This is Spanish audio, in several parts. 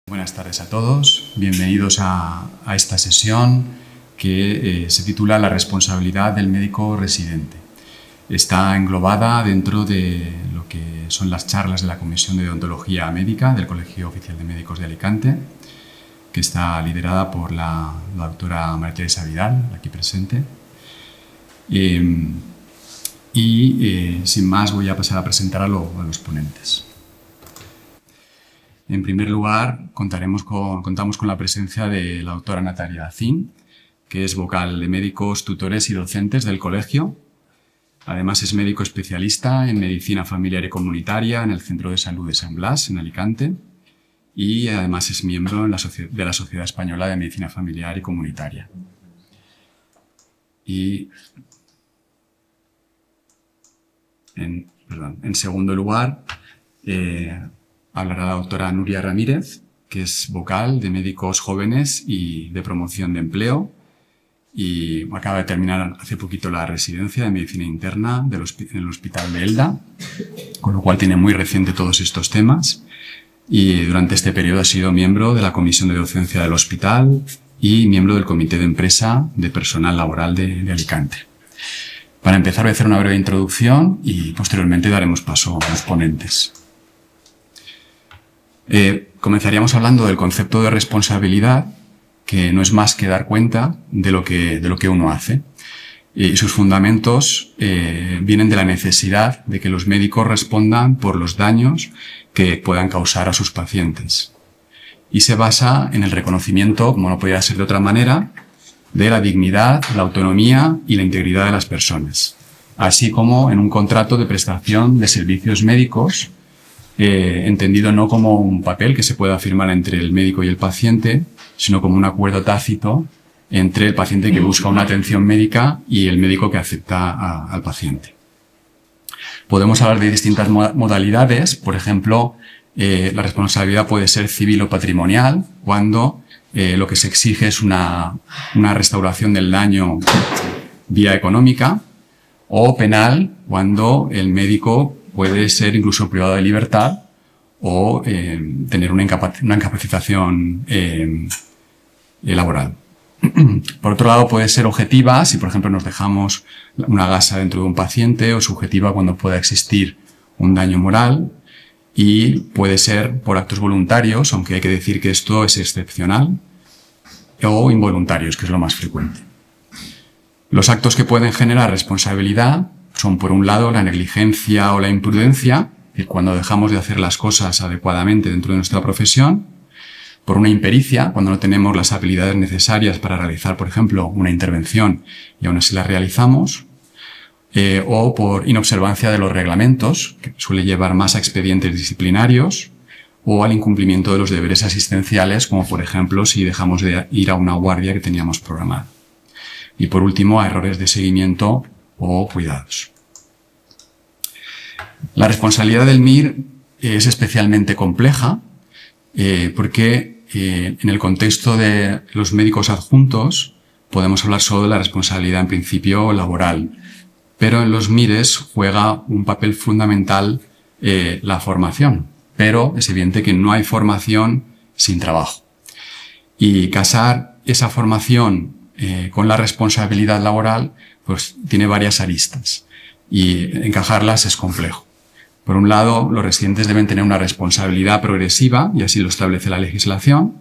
Buenas tardes a todos, bienvenidos a esta sesión que se titula La responsabilidad del médico residente. Está englobada dentro de lo que son las charlas de la Comisión de Deontología Médica del Colegio Oficial de Médicos de Alicante, que está liderada por la doctora María Teresa Vidal, aquí presente. Sin más voy a pasar a presentar a los ponentes. En primer lugar, contamos con la presencia de la doctora Natalia Zin, que es vocal de médicos, tutores y docentes del colegio. Además es médico especialista en medicina familiar y comunitaria en el Centro de Salud de San Blas, en Alicante, y además es miembro de la Sociedad Española de Medicina Familiar y Comunitaria. En segundo lugar, hablará la doctora Nuria Ramírez, que es vocal de médicos jóvenes y de promoción de empleo y acaba de terminar hace poquito la residencia de medicina interna en el Hospital de Elda, con lo cual tiene muy reciente todos estos temas y durante este periodo ha sido miembro de la Comisión de Docencia del Hospital y miembro del Comité de Empresa de Personal Laboral de Alicante. Para empezar voy a hacer una breve introducción y posteriormente daremos paso a los ponentes. Comenzaríamos hablando del concepto de responsabilidad, que no es más que dar cuenta de lo que uno hace. Y sus fundamentos vienen de la necesidad de que los médicos respondan por los daños que puedan causar a sus pacientes. Y se basa en el reconocimiento, como no podía ser de otra manera, de la dignidad, la autonomía y la integridad de las personas, así como en un contrato de prestación de servicios médicos, entendido no como un papel que se pueda firmar entre el médico y el paciente, sino como un acuerdo tácito entre el paciente que busca una atención médica y el médico que acepta al paciente. Podemos hablar de distintas modalidades, por ejemplo, la responsabilidad puede ser civil o patrimonial, cuando lo que se exige es una restauración del daño vía económica, o penal, cuando el médico puede ser incluso privado de libertad o tener una incapacitación laboral. Por otro lado, puede ser objetiva si, por ejemplo, nos dejamos una gasa dentro de un paciente, o subjetiva cuando pueda existir un daño moral, y puede ser por actos voluntarios, aunque hay que decir que esto es excepcional, o involuntarios, que es lo más frecuente. Los actos que pueden generar responsabilidad son, por un lado, la negligencia o la imprudencia, que cuando dejamos de hacer las cosas adecuadamente dentro de nuestra profesión; por una impericia, cuando no tenemos las habilidades necesarias para realizar, por ejemplo, una intervención y aún así la realizamos; o por inobservancia de los reglamentos, que suele llevar más a expedientes disciplinarios, o al incumplimiento de los deberes asistenciales, como por ejemplo si dejamos de ir a una guardia que teníamos programada. Y por último, a errores de seguimiento o cuidados. La responsabilidad del MIR es especialmente compleja porque en el contexto de los médicos adjuntos podemos hablar solo de la responsabilidad en principio laboral, pero en los MIRes juega un papel fundamental la formación, pero es evidente que no hay formación sin trabajo. Y casar esa formación con la responsabilidad laboral pues tiene varias aristas y encajarlas es complejo. Por un lado, los residentes deben tener una responsabilidad progresiva, y así lo establece la legislación.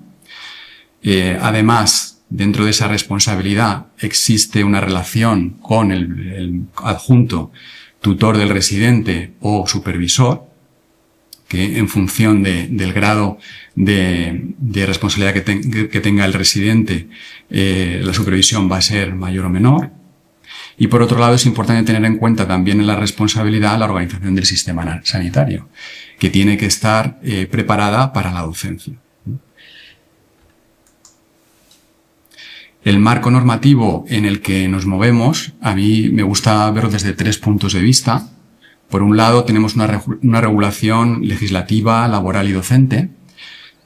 Además, dentro de esa responsabilidad existe una relación con el adjunto, tutor del residente o supervisor, que en función del grado de responsabilidad que tenga el residente, la supervisión va a ser mayor o menor. Y por otro lado, es importante tener en cuenta también en la responsabilidad la organización del sistema sanitario, que tiene que estar preparada para la docencia. El marco normativo en el que nos movemos, a mí me gusta verlo desde 3 puntos de vista. Por un lado, tenemos una regulación legislativa, laboral y docente,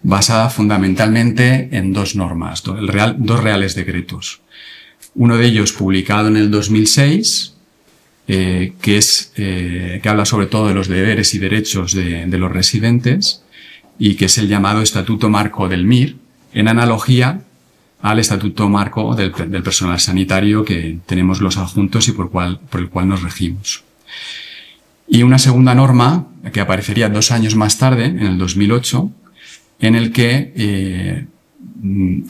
basada fundamentalmente en 2 normas, 2 reales decretos. Uno de ellos publicado en el 2006, que habla sobre todo de los deberes y derechos de los residentes, y que es el llamado Estatuto Marco del MIR, en analogía al Estatuto Marco del personal sanitario que tenemos los adjuntos y por el cual nos regimos. Y una segunda norma que aparecería 2 años más tarde, en el 2008, en el que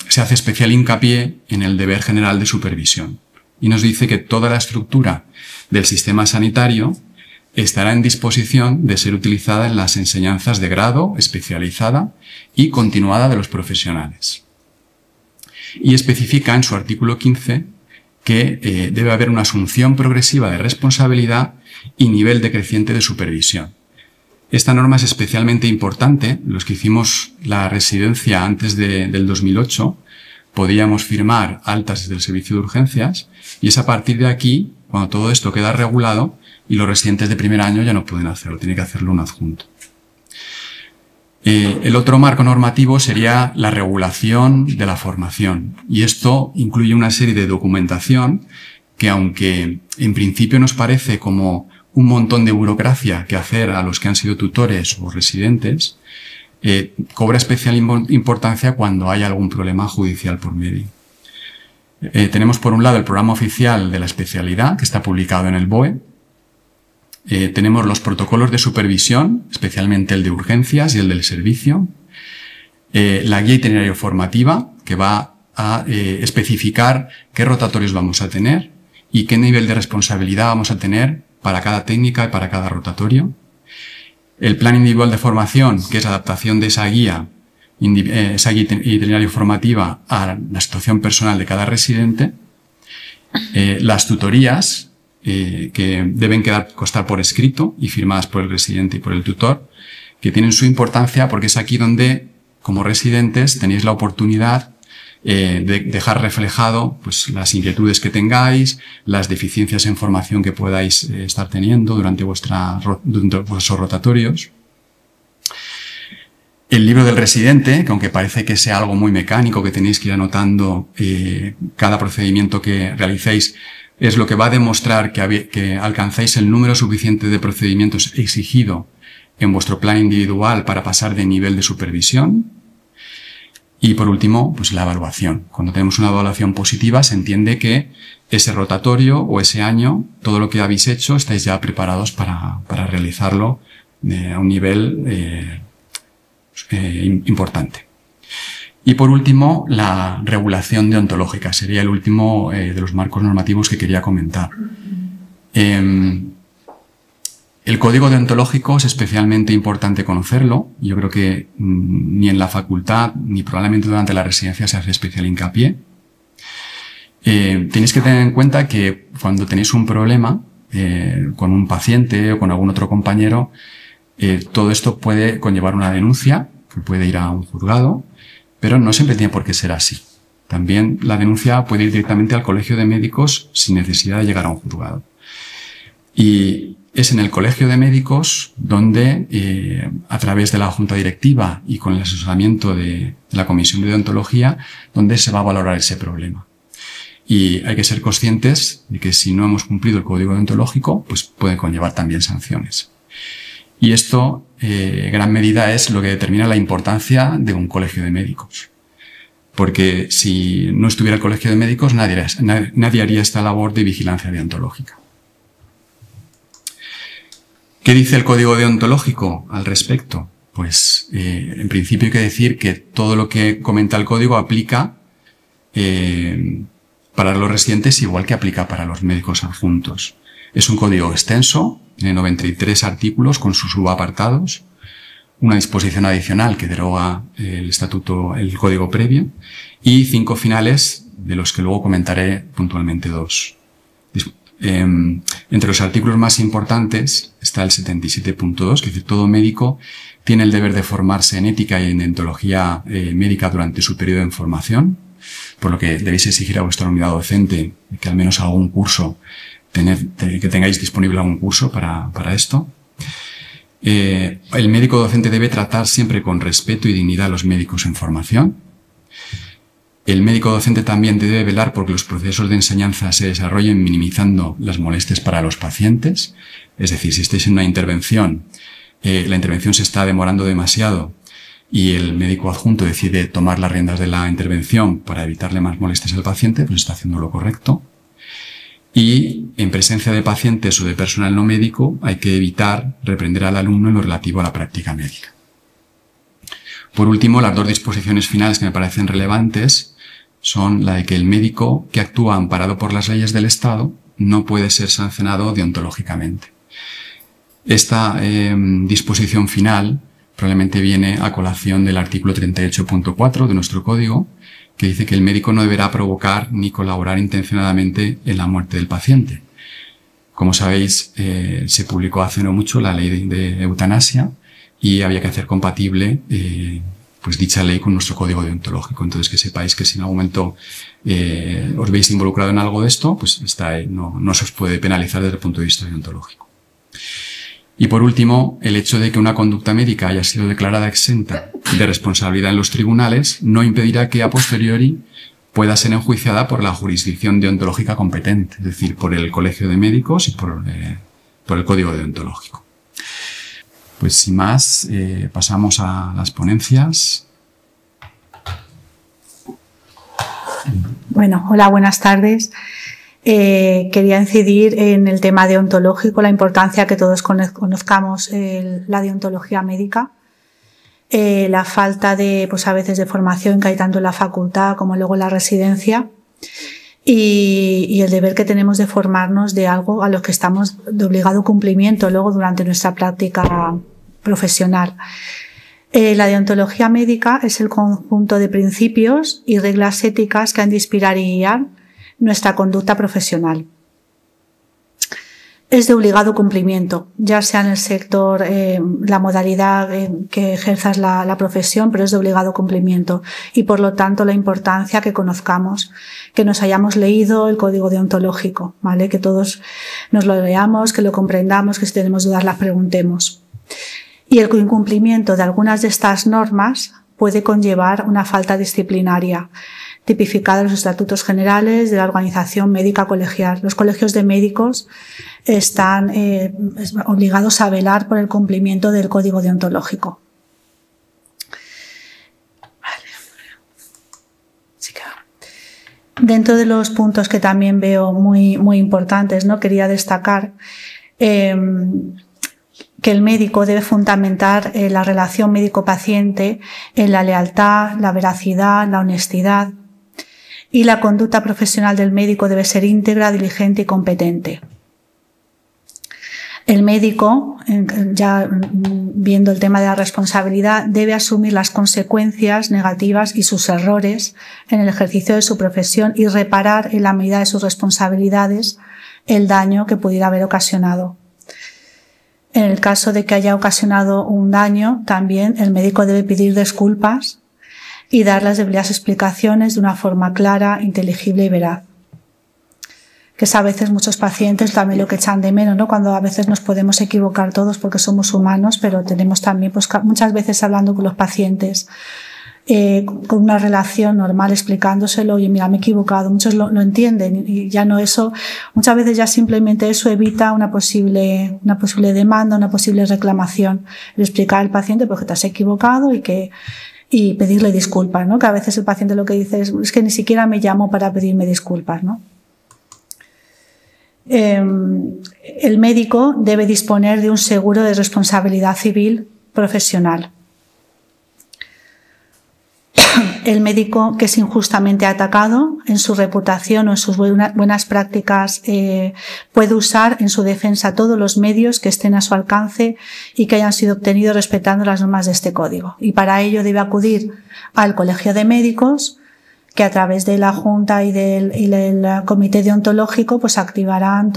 se hace especial hincapié en el deber general de supervisión. Y nos dice que toda la estructura del sistema sanitario estará en disposición de ser utilizada en las enseñanzas de grado, especializada y continuada de los profesionales. Y especifica en su artículo 15 que debe haber una asunción progresiva de responsabilidad y nivel decreciente de supervisión. Esta norma es especialmente importante. Los que hicimos la residencia antes del 2008 podíamos firmar altas desde el servicio de urgencias y es a partir de aquí cuando todo esto queda regulado y los residentes de primer año ya no pueden hacerlo, tiene que hacerlo un adjunto. El otro marco normativo sería la regulación de la formación y esto incluye una serie de documentación que, aunque en principio nos parece como un montón de burocracia que hacer a los que han sido tutores o residentes, cobra especial importancia cuando hay algún problema judicial por medio. Tenemos por un lado el programa oficial de la especialidad que está publicado en el BOE. Tenemos los protocolos de supervisión, especialmente el de urgencias y el del servicio. La guía itinerario formativa, que va a especificar qué rotatorios vamos a tener y qué nivel de responsabilidad vamos a tener para cada técnica y para cada rotatorio. El plan individual de formación, que es adaptación de esa guía itinerario formativa a la situación personal de cada residente. Las tutorías, que deben constar por escrito y firmadas por el residente y por el tutor, que tienen su importancia porque es aquí donde, como residentes, tenéis la oportunidad de dejar reflejado pues, las inquietudes que tengáis, las deficiencias en formación que podáis estar teniendo durante vuestros rotatorios. El libro del residente, que aunque parece que sea algo muy mecánico, que tenéis que ir anotando cada procedimiento que realicéis, es lo que va a demostrar que alcanzáis el número suficiente de procedimientos exigido en vuestro plan individual para pasar de nivel de supervisión. Y por último, pues la evaluación. Cuando tenemos una evaluación positiva, se entiende que ese rotatorio o ese año, todo lo que habéis hecho, estáis ya preparados para realizarlo a un nivel importante. Y por último, la regulación deontológica. Sería el último de los marcos normativos que quería comentar. El código deontológico es especialmente importante conocerlo. Yo creo que ni en la facultad ni probablemente durante la residencia se hace especial hincapié. Tenéis que tener en cuenta que cuando tenéis un problema con un paciente o con algún otro compañero, todo esto puede conllevar una denuncia que puede ir a un juzgado, pero no siempre tiene por qué ser así. También la denuncia puede ir directamente al colegio de médicos sin necesidad de llegar a un juzgado. Y es en el colegio de médicos donde, a través de la junta directiva y con el asesoramiento de la comisión de deontología, donde se va a valorar ese problema. Y hay que ser conscientes de que si no hemos cumplido el código deontológico, pues puede conllevar también sanciones. Y esto, en gran medida, es lo que determina la importancia de un colegio de médicos. Porque si no estuviera el colegio de médicos, nadie haría esta labor de vigilancia deontológica. ¿Qué dice el código deontológico al respecto? Pues, en principio hay que decir que todo lo que comenta el código aplica para los residentes igual que aplica para los médicos adjuntos. Es un código extenso, tiene 93 artículos con sus subapartados, una disposición adicional que deroga el código previo y 5 finales, de los que luego comentaré puntualmente 2. Entre los artículos más importantes está el 77.2, que dice todo médico tiene el deber de formarse en ética y en deontología médica durante su periodo de formación, por lo que debéis exigir a vuestra unidad docente que al menos algún curso que tengáis disponible algún curso para esto. El médico docente debe tratar siempre con respeto y dignidad a los médicos en formación. El médico docente también debe velar porque los procesos de enseñanza se desarrollen minimizando las molestias para los pacientes. Es decir, si estáis en una intervención, la intervención se está demorando demasiado, y el médico adjunto decide tomar las riendas de la intervención para evitarle más molestias al paciente, pues está haciendo lo correcto. Y en presencia de pacientes o de personal no médico hay que evitar reprender al alumno en lo relativo a la práctica médica. Por último, las dos disposiciones finales que me parecen relevantes son la de que el médico que actúa amparado por las leyes del Estado no puede ser sancionado deontológicamente. Esta disposición final probablemente viene a colación del artículo 38.4 de nuestro código, que dice que el médico no deberá provocar ni colaborar intencionadamente en la muerte del paciente. Como sabéis, se publicó hace no mucho la ley de eutanasia y había que hacer compatible pues dicha ley con nuestro código deontológico. Entonces, que sepáis que si en algún momento os veis involucrado en algo de esto, pues no se os puede penalizar desde el punto de vista deontológico. Y por último, el hecho de que una conducta médica haya sido declarada exenta de responsabilidad en los tribunales no impedirá que a posteriori pueda ser enjuiciada por la jurisdicción deontológica competente, es decir, por el Colegio de Médicos y por el Código Deontológico. Pues sin más, pasamos a las ponencias. Bueno, hola, buenas tardes. Quería incidir en el tema deontológico, la importancia que todos conozcamos la deontología médica, la falta de, pues a veces de formación que hay tanto en la facultad como luego en la residencia y el deber que tenemos de formarnos de algo a lo que estamos de obligado cumplimiento luego durante nuestra práctica profesional. La deontología médica es el conjunto de principios y reglas éticas que han de inspirar y guiar nuestra conducta profesional. Es de obligado cumplimiento, ya sea en el sector, la modalidad que ejerzas la profesión, pero es de obligado cumplimiento. Y por lo tanto la importancia que conozcamos, que nos hayamos leído el código deontológico, ¿vale? Que todos nos lo leamos, que lo comprendamos, que si tenemos dudas las preguntemos. Y el incumplimiento de algunas de estas normas puede conllevar una falta disciplinaria, tipificada en los estatutos generales de la organización médica colegial. Los colegios de médicos están obligados a velar por el cumplimiento del código deontológico. Dentro de los puntos que también veo muy importantes, ¿no? Quería destacar que el médico debe fundamentar la relación médico-paciente en la lealtad, la veracidad, la honestidad, y la conducta profesional del médico debe ser íntegra, diligente y competente. El médico, ya viendo el tema de la responsabilidad, debe asumir las consecuencias negativas y sus errores en el ejercicio de su profesión y reparar en la medida de sus responsabilidades el daño que pudiera haber ocasionado. En el caso de que haya ocasionado un daño, también el médico debe pedir disculpas y dar las debidas explicaciones de una forma clara, inteligible y veraz. Que es a veces muchos pacientes también lo que echan de menos, ¿no? Cuando a veces nos podemos equivocar todos porque somos humanos, pero tenemos también, pues muchas veces hablando con los pacientes, con una relación normal, explicándoselo, oye, mira, me he equivocado, muchos lo entienden y ya no eso, muchas veces ya simplemente eso evita una posible demanda, una posible reclamación, el explicar al paciente porque te has equivocado y pedirle disculpas, ¿no? Que a veces el paciente lo que dice es que ni siquiera me llamo para pedirme disculpas, ¿no? El médico debe disponer de un seguro de responsabilidad civil profesional. El médico que es injustamente atacado en su reputación o en sus buenas prácticas puede usar en su defensa todos los medios que estén a su alcance y que hayan sido obtenidos respetando las normas de este código. Y para ello debe acudir al Colegio de Médicos, que a través de la Junta y del Comité Deontológico pues activarán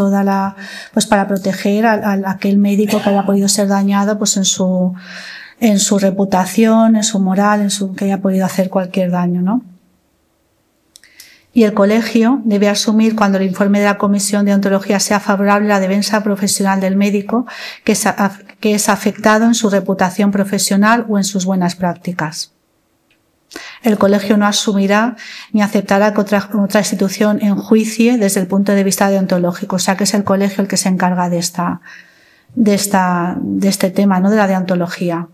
pues para proteger a aquel médico que haya podido ser dañado pues en su reputación, en su moral, que haya podido hacer cualquier daño, ¿no? Y el colegio debe asumir, cuando el informe de la Comisión de Deontología sea favorable, la defensa profesional del médico que es afectado en su reputación profesional o en sus buenas prácticas. El colegio no asumirá ni aceptará que otra institución enjuicie desde el punto de vista deontológico, o sea que es el colegio el que se encarga de este tema, ¿no? De la deontología.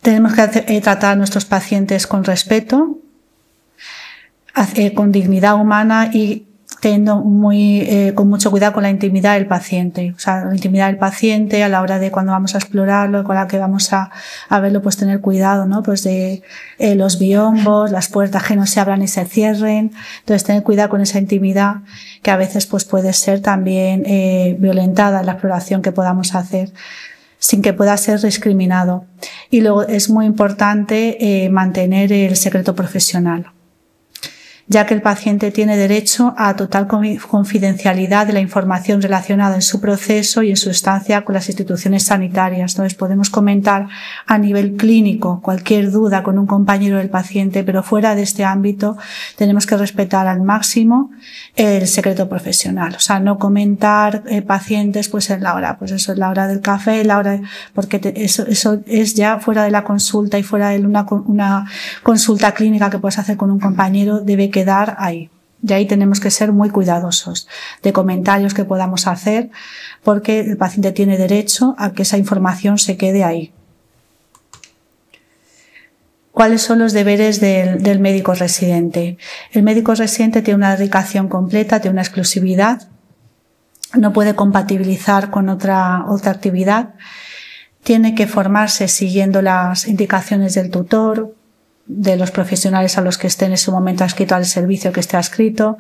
Tenemos que tratar a nuestros pacientes con respeto, con dignidad humana y teniendo con mucho cuidado con la intimidad del paciente. O sea, la intimidad del paciente a la hora de cuando vamos a explorarlo, con la que vamos a verlo, pues tener cuidado, ¿no? Pues de los biombos, las puertas que no se abran y se cierren. Entonces, tener cuidado con esa intimidad que a veces pues puede ser también violentada en la exploración que podamos hacer, sin que pueda ser discriminado. Y luego es muy importante mantener el secreto profesional, ya que el paciente tiene derecho a total confidencialidad de la información relacionada en su proceso y en su estancia con las instituciones sanitarias. Entonces, podemos comentar a nivel clínico cualquier duda con un compañero del paciente, pero fuera de este ámbito tenemos que respetar al máximo el secreto profesional. O sea, no comentar pacientes pues en la hora, pues eso es la hora del café, porque eso es ya fuera de la consulta y fuera de una consulta clínica que puedes hacer con un compañero, debe quedar ahí. Y ahí tenemos que ser muy cuidadosos de comentarios que podamos hacer, porque el paciente tiene derecho a que esa información se quede ahí. ¿Cuáles son los deberes del médico residente? El médico residente tiene una dedicación completa, tiene una exclusividad, no puede compatibilizar con otra actividad, tiene que formarse siguiendo las indicaciones del tutor, de los profesionales a los que esté en ese momento adscrito al servicio que esté adscrito,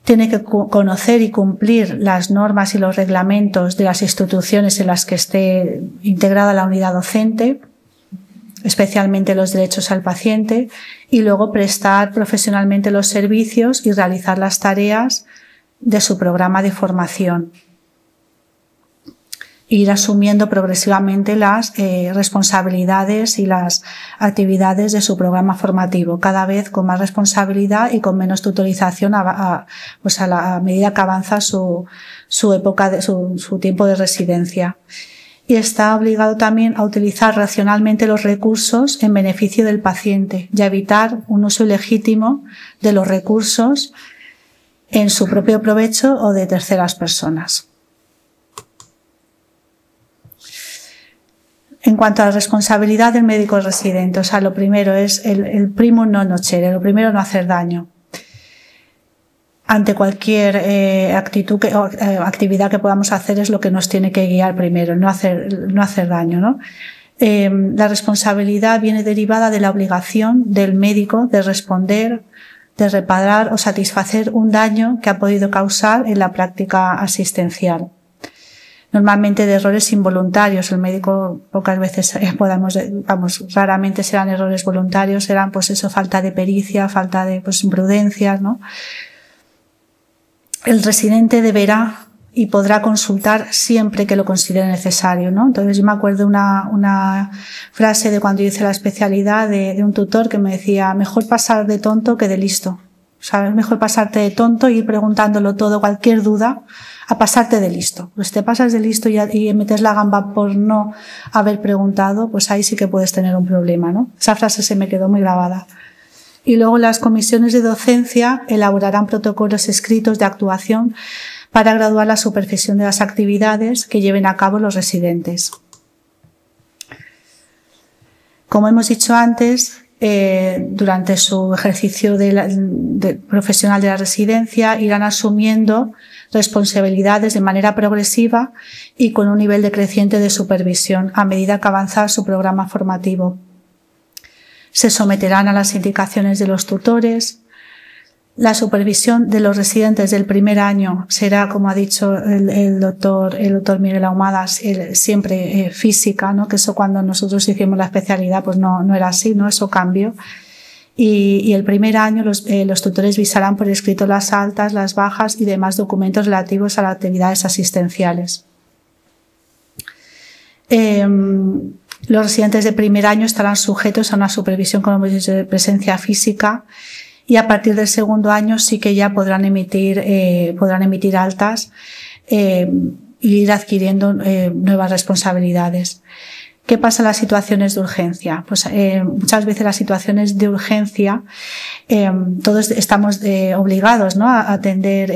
tiene que conocer y cumplir las normas y los reglamentos de las instituciones en las que esté integrada la unidad docente, especialmente los derechos al paciente, y luego prestar profesionalmente los servicios y realizar las tareas de su programa de formación. Ir asumiendo progresivamente las responsabilidades y las actividades de su programa formativo, cada vez con más responsabilidad y con menos tutorización pues a la medida que avanza su tiempo de residencia. Y está obligado también a utilizar racionalmente los recursos en beneficio del paciente y a evitar un uso ilegítimo de los recursos en su propio provecho o de terceras personas. En cuanto a la responsabilidad del médico residente, o sea, lo primero es el primum non nocere, lo primero no hacer daño. Ante cualquier actividad que podamos hacer es lo que nos tiene que guiar primero, no hacer daño, ¿no? La responsabilidad viene derivada de la obligación del médico de responder, de reparar o satisfacer un daño que ha podido causar en la práctica asistencial. Normalmente de errores involuntarios. El médico pocas veces raramente serán errores voluntarios, serán pues eso, falta de pericia, falta de pues imprudencias, ¿no? El residente deberá y podrá consultar siempre que lo considere necesario, ¿no? Entonces yo me acuerdo una frase de cuando yo hice la especialidad de un tutor que me decía: mejor pasar de tonto que de listo. ¿Sabes? Mejor pasarte de tonto y ir preguntándolo todo, cualquier duda, a pasarte de listo. Pues si te pasas de listo y metes la gamba por no haber preguntado, pues ahí sí que puedes tener un problema, ¿no? Esa frase se me quedó muy grabada. Y luego las comisiones de docencia elaborarán protocolos escritos de actuación para graduar la supervisión de las actividades que lleven a cabo los residentes. Como hemos dicho antes, durante su ejercicio profesional de la residencia irán asumiendo responsabilidades de manera progresiva y con un nivel decreciente de supervisión a medida que avanza su programa formativo. Se someterán a las indicaciones de los tutores. La supervisión de los residentes del primer año será, como ha dicho el doctor Miguel Ahumada, siempre física, ¿no? Que eso cuando nosotros hicimos la especialidad pues no era así, ¿no? Eso cambió. Y el primer año los tutores visarán por escrito las altas, las bajas y demás documentos relativos a las actividades asistenciales. Los residentes de primer año estarán sujetos a una supervisión, como hemos dicho, de presencia física, y a partir del segundo año sí que ya podrán emitir altas e ir adquiriendo nuevas responsabilidades. ¿Qué pasa en las situaciones de urgencia? Pues muchas veces las situaciones de urgencia todos estamos obligados, ¿no?, a atender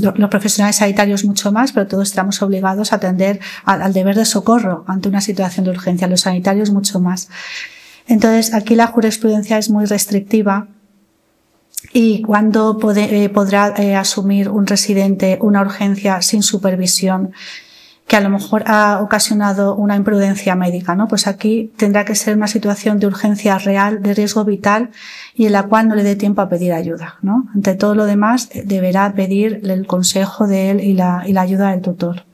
los profesionales sanitarios mucho más, pero todos estamos obligados a atender al deber de socorro ante una situación de urgencia, los sanitarios mucho más. Entonces, aquí la jurisprudencia es muy restrictiva. ¿Y cuándo podrá asumir un residente una urgencia sin supervisión que a lo mejor ha ocasionado una imprudencia médica, ¿no? Pues aquí tendrá que ser una situación de urgencia real, de riesgo vital, y en la cual no le dé tiempo a pedir ayuda, ¿no? Ante todo lo demás, deberá pedir el consejo de él y la ayuda del tutor.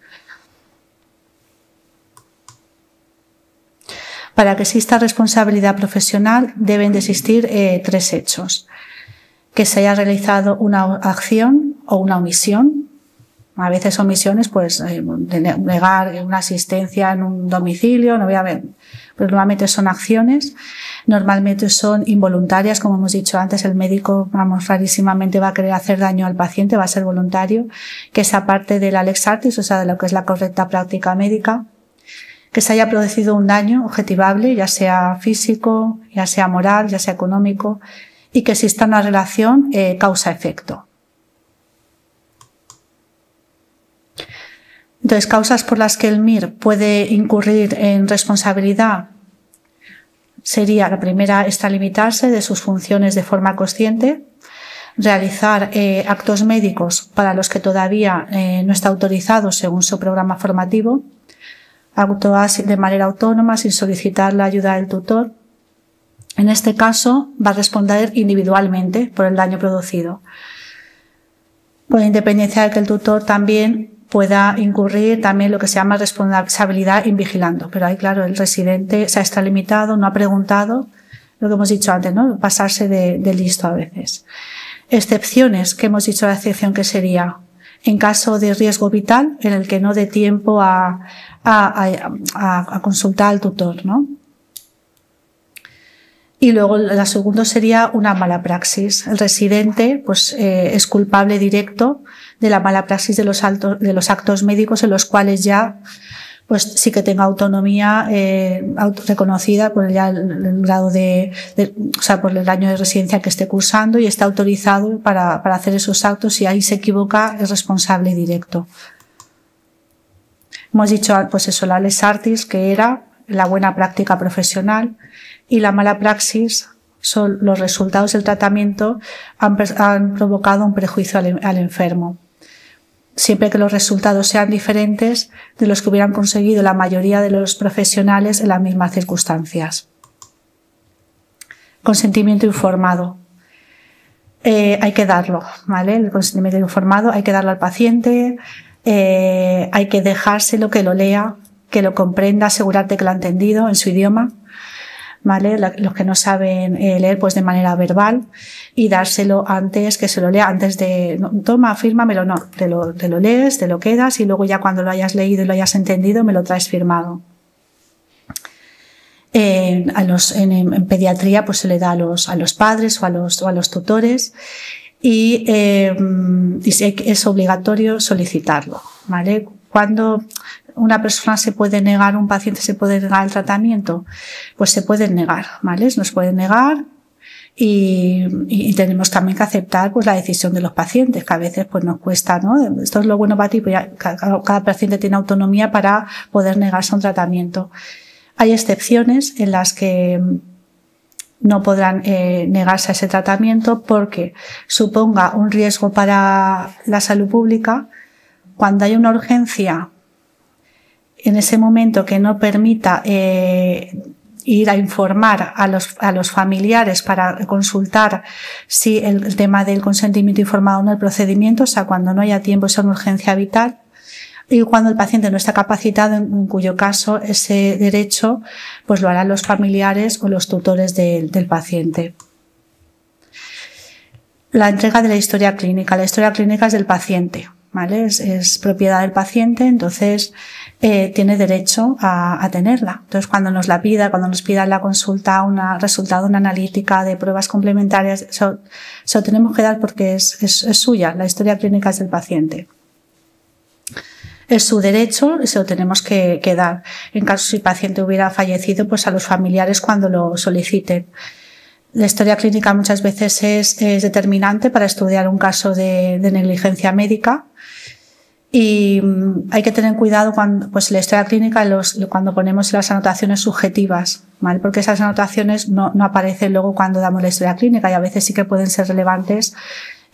Para que exista responsabilidad profesional deben de existir 3 hechos: que se haya realizado una acción o una omisión. A veces omisiones, pues negar una asistencia en un domicilio, no voy a ver, pero normalmente son acciones, normalmente son involuntarias, como hemos dicho antes, el médico, rarísimamente va a querer hacer daño al paciente, va a ser voluntario, que esa parte de la lex artis, o sea, de lo que es la correcta práctica médica, que se haya producido un daño objetivable, ya sea físico, ya sea moral, ya sea económico, y que exista una relación causa-efecto. Entonces, causas por las que el MIR puede incurrir en responsabilidad sería: la primera, extralimitarse de sus funciones de forma consciente, realizar actos médicos para los que todavía no está autorizado según su programa formativo, actuar de manera autónoma sin solicitar la ayuda del tutor. En este caso, va a responder individualmente por el daño producido, con independencia de que el tutor también pueda incurrir también lo que se llama responsabilidad invigilando. Pero ahí, claro, el residente se ha extralimitado, no ha preguntado, lo que hemos dicho antes, ¿no?, pasarse de listo a veces. Excepciones, que hemos dicho la excepción que sería en caso de riesgo vital, en el que no dé tiempo a consultar al tutor, ¿no? Y luego la segunda sería una mala praxis. El residente pues es culpable directo de la mala praxis de los actos médicos en los cuales ya pues sí que tenga autonomía reconocida por ya el grado o sea, por el año de residencia que esté cursando, y está autorizado para hacer esos actos, y ahí se equivoca, es responsable directo. Hemos dicho pues eso, la lex artis, que era la buena práctica profesional, y la mala praxis son los resultados del tratamiento han provocado un prejuicio al enfermo. Siempre que los resultados sean diferentes de los que hubieran conseguido la mayoría de los profesionales en las mismas circunstancias. Consentimiento informado. Hay que darlo, ¿vale? El consentimiento informado hay que darlo al paciente, hay que dejárselo que lo lea, que lo comprenda, asegurarte que lo ha entendido en su idioma, ¿vale? Los que no saben leer, pues de manera verbal, y dárselo antes, que se lo lea antes de, no, toma, fírmamelo, no, te lo lees, te lo quedas, y luego ya cuando lo hayas leído y lo hayas entendido, me lo traes firmado. En pediatría pues se le da a los padres o a los tutores, y es obligatorio solicitarlo, ¿vale? Cuando una persona se puede negar, un paciente se puede negar el tratamiento, pues se pueden negar, ¿vale? Nos pueden negar, y tenemos también que aceptar pues la decisión de los pacientes, que a veces pues nos cuesta, ¿no? Esto es lo bueno para ti, pues ya cada paciente tiene autonomía para poder negarse a un tratamiento. Hay excepciones en las que no podrán negarse a ese tratamiento porque suponga un riesgo para la salud pública. Cuando hay una urgencia en ese momento que no permita ir a informar a los familiares para consultar si el tema del consentimiento informado o no, el procedimiento, o sea, cuando no haya tiempo, es una urgencia vital, y cuando el paciente no está capacitado, en cuyo caso ese derecho pues lo harán los familiares o los tutores del paciente. La entrega de la historia clínica. La historia clínica es del paciente, ¿vale? Es propiedad del paciente, entonces tiene derecho a tenerla. Entonces, cuando nos pida en la consulta resultado de una analítica de pruebas complementarias, eso tenemos que dar porque es suya. La historia clínica es del paciente. Es su derecho y se lo tenemos que dar. En caso si el paciente hubiera fallecido, pues a los familiares cuando lo soliciten. La historia clínica muchas veces es determinante para estudiar un caso de negligencia médica. Y hay que tener cuidado cuando, pues la historia clínica, cuando ponemos las anotaciones subjetivas, ¿vale? Porque esas anotaciones no aparecen luego cuando damos la historia clínica y a veces sí que pueden ser relevantes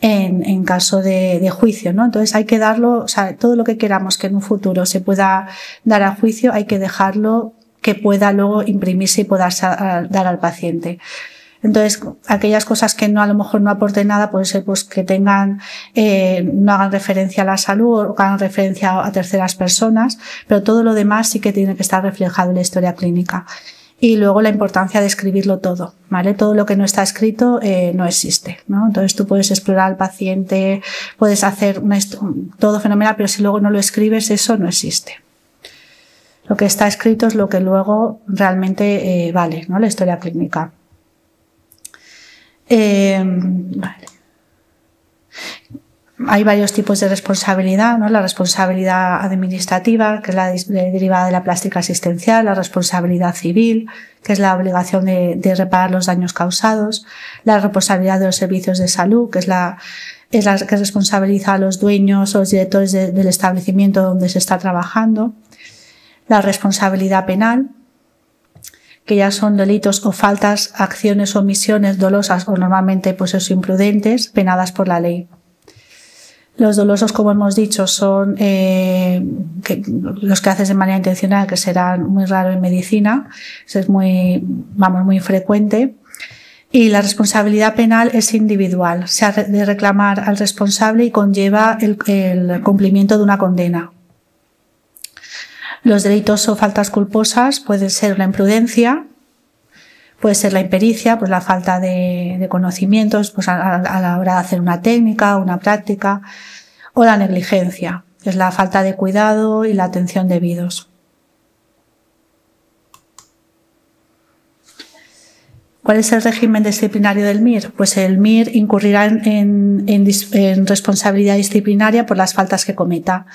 en caso de juicio, ¿no? Entonces hay que darlo, o sea, todo lo que queramos que en un futuro se pueda dar a juicio, hay que dejarlo que pueda luego imprimirse y poderse dar al paciente. Entonces, aquellas cosas que a lo mejor no aporten nada, puede ser pues que tengan, no hagan referencia a la salud o hagan referencia a terceras personas, pero todo lo demás sí que tiene que estar reflejado en la historia clínica. Y luego la importancia de escribirlo todo, ¿vale? Todo lo que no está escrito no existe, ¿no? Entonces tú puedes explorar al paciente, puedes hacer todo fenomenal, pero si luego no lo escribes, eso no existe. Lo que está escrito es lo que luego realmente vale, ¿no? La historia clínica. Vale. Hay varios tipos de responsabilidad, ¿no? La responsabilidad administrativa, que es la derivada de la plástica asistencial, la responsabilidad civil, que es la obligación de reparar los daños causados, la responsabilidad de los servicios de salud, que es la que responsabiliza a los dueños o los directores del establecimiento donde se está trabajando, la responsabilidad penal, que ya son delitos o faltas, acciones o omisiones dolosas o normalmente pues eso, imprudentes, penadas por la ley. Los dolosos, como hemos dicho, son los que haces de manera intencional, que serán muy raro en medicina, eso es muy frecuente. Y la responsabilidad penal es individual, se ha de reclamar al responsable y conlleva el cumplimiento de una condena. Los delitos o faltas culposas pueden ser la imprudencia, puede ser la impericia, pues la falta de conocimientos pues a la hora de hacer una técnica o una práctica, o la negligencia, que es la falta de cuidado y la atención debidos. ¿Cuál es el régimen disciplinario del MIR? Pues el MIR incurrirá en responsabilidad disciplinaria por las faltas que cometa.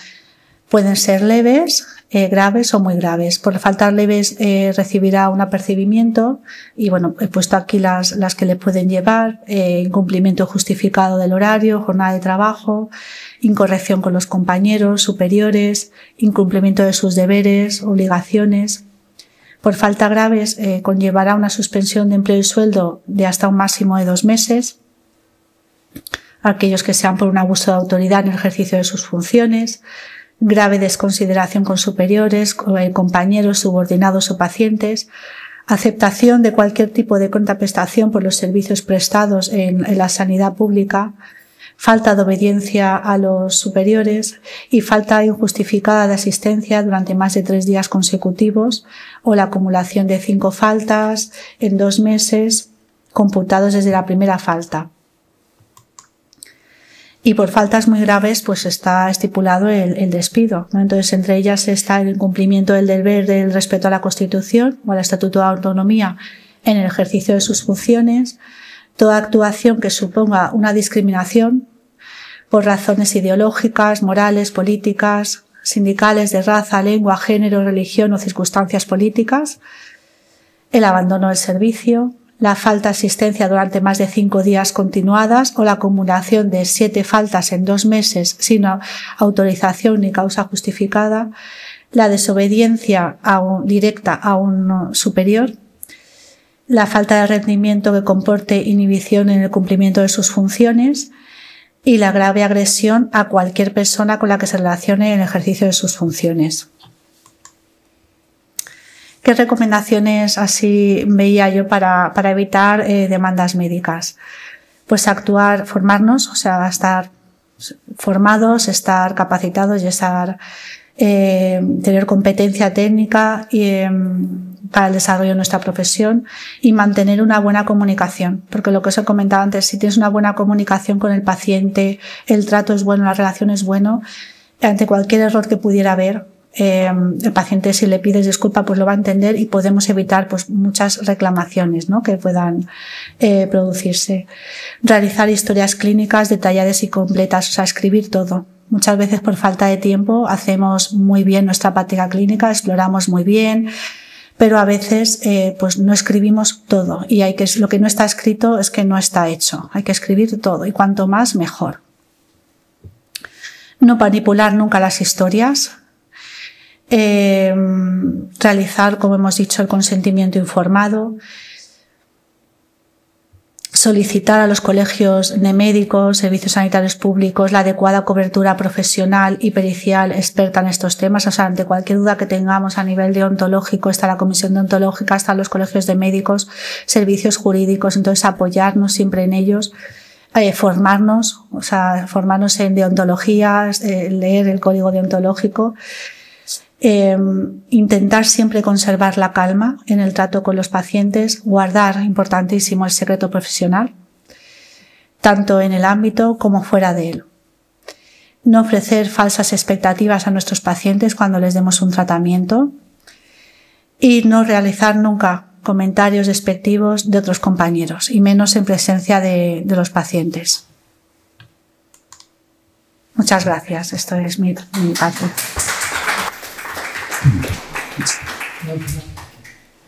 Pueden ser leves, graves o muy graves. Por faltas leves recibirá un apercibimiento y bueno, he puesto aquí las que le pueden llevar, incumplimiento justificado del horario, jornada de trabajo, incorrección con los compañeros superiores, incumplimiento de sus deberes, obligaciones. Por falta graves conllevará una suspensión de empleo y sueldo de hasta un máximo de 2 meses. Aquellos que sean por un abuso de autoridad en el ejercicio de sus funciones, grave desconsideración con superiores, compañeros, subordinados o pacientes, aceptación de cualquier tipo de contraprestación por los servicios prestados en la sanidad pública, falta de obediencia a los superiores y falta injustificada de asistencia durante más de 3 días consecutivos o la acumulación de 5 faltas en 2 meses computados desde la primera falta. Y por faltas muy graves, pues está estipulado el despido, ¿no? Entonces, entre ellas está el incumplimiento del deber del respeto a la Constitución o al Estatuto de Autonomía en el ejercicio de sus funciones, toda actuación que suponga una discriminación por razones ideológicas, morales, políticas, sindicales, de raza, lengua, género, religión o circunstancias políticas, el abandono del servicio, la falta de asistencia durante más de 5 días continuadas o la acumulación de 7 faltas en 2 meses sin autorización ni causa justificada, la desobediencia directa a un superior, la falta de rendimiento que comporte inhibición en el cumplimiento de sus funciones y la grave agresión a cualquier persona con la que se relacione en el ejercicio de sus funciones. ¿Qué recomendaciones así veía yo para evitar demandas médicas? Pues formarnos, o sea, estar formados, estar capacitados y tener competencia técnica para el desarrollo de nuestra profesión y mantener una buena comunicación, porque lo que os he comentado antes, si tienes una buena comunicación con el paciente, el trato es bueno, la relación es bueno, ante cualquier error que pudiera haber, el paciente, si le pides disculpa, pues lo va a entender y podemos evitar pues muchas reclamaciones, ¿no?, que puedan producirse. Realizar historias clínicas detalladas y completas, o sea, escribir todo. Muchas veces por falta de tiempo hacemos muy bien nuestra práctica clínica, exploramos muy bien, pero a veces pues no escribimos todo y lo que no está escrito es que no está hecho. Hay que escribir todo y cuanto más mejor. No manipular nunca las historias. Realizar, como hemos dicho, el consentimiento informado. Solicitar a los colegios de médicos, servicios sanitarios públicos, la adecuada cobertura profesional y pericial experta en estos temas. O sea, ante cualquier duda que tengamos a nivel deontológico, está la comisión deontológica, están los colegios de médicos, servicios jurídicos. Entonces, apoyarnos siempre en ellos, formarnos en deontología, leer el código deontológico. Intentar siempre conservar la calma en el trato con los pacientes, guardar, importantísimo, el secreto profesional, tanto en el ámbito como fuera de él. No ofrecer falsas expectativas a nuestros pacientes cuando les demos un tratamiento y no realizar nunca comentarios despectivos de otros compañeros y menos en presencia de los pacientes. Muchas gracias. Esto es mi parte.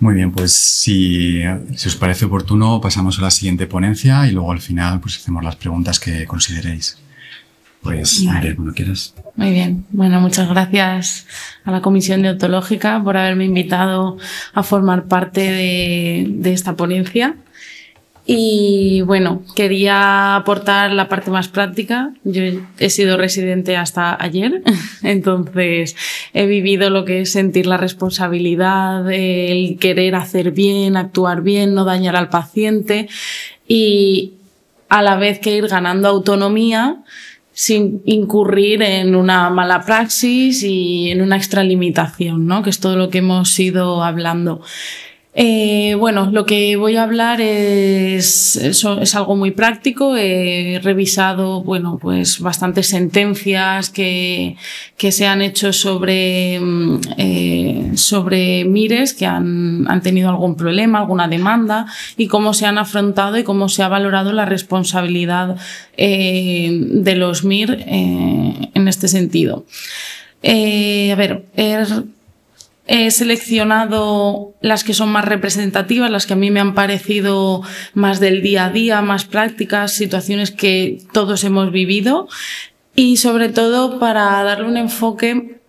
Muy bien, pues si os parece oportuno pasamos a la siguiente ponencia y luego al final pues hacemos las preguntas que consideréis. Pues, María, cuando quieras. Muy bien. Bueno, muchas gracias a la Comisión Deontológica por haberme invitado a formar parte de esta ponencia. Y bueno, quería aportar la parte más práctica. Yo he sido residente hasta ayer, entonces he vivido lo que es sentir la responsabilidad, el querer hacer bien, actuar bien, no dañar al paciente y a la vez que ir ganando autonomía sin incurrir en una mala praxis y en una extralimitación, ¿no? Que es todo lo que hemos ido hablando. Bueno, lo que voy a hablar es algo muy práctico. He revisado, bueno, pues bastantes sentencias que se han hecho sobre MIRES que han tenido algún problema, alguna demanda y cómo se han afrontado y cómo se ha valorado la responsabilidad de los MIR en este sentido. A ver, he seleccionado las que son más representativas, las que a mí me han parecido más del día a día, más prácticas, situaciones que todos hemos vivido y sobre todo para darle un enfoque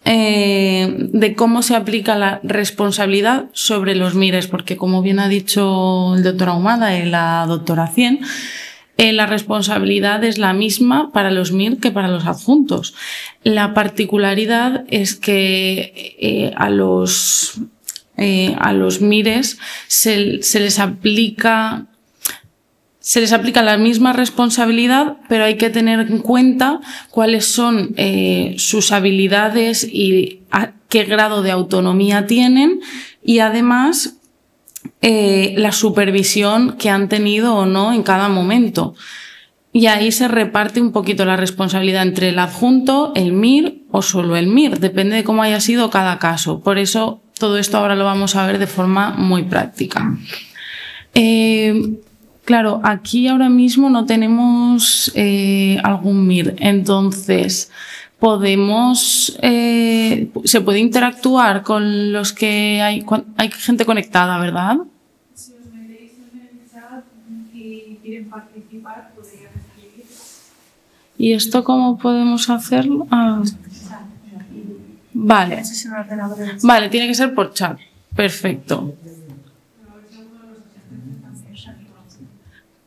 de cómo se aplica la responsabilidad sobre los MIRES, porque como bien ha dicho el doctor Ahumada y la doctora Cien, la responsabilidad es la misma para los MIR que para los adjuntos. La particularidad es que a los MIRES se les aplica la misma responsabilidad, pero hay que tener en cuenta cuáles son sus habilidades y a qué grado de autonomía tienen y además la supervisión que han tenido o no en cada momento. Y ahí se reparte un poquito la responsabilidad entre el adjunto, el MIR o solo el MIR. Depende de cómo haya sido cada caso. Por eso todo esto ahora lo vamos a ver de forma muy práctica. Claro, aquí ahora mismo no tenemos algún MIR. Entonces, se puede interactuar con los que hay gente conectada, ¿verdad? Si os metéis en el chat y quieren participar, podrían escribir. ¿Y esto cómo podemos hacerlo? Vale. Vale, tiene que ser por chat. Perfecto.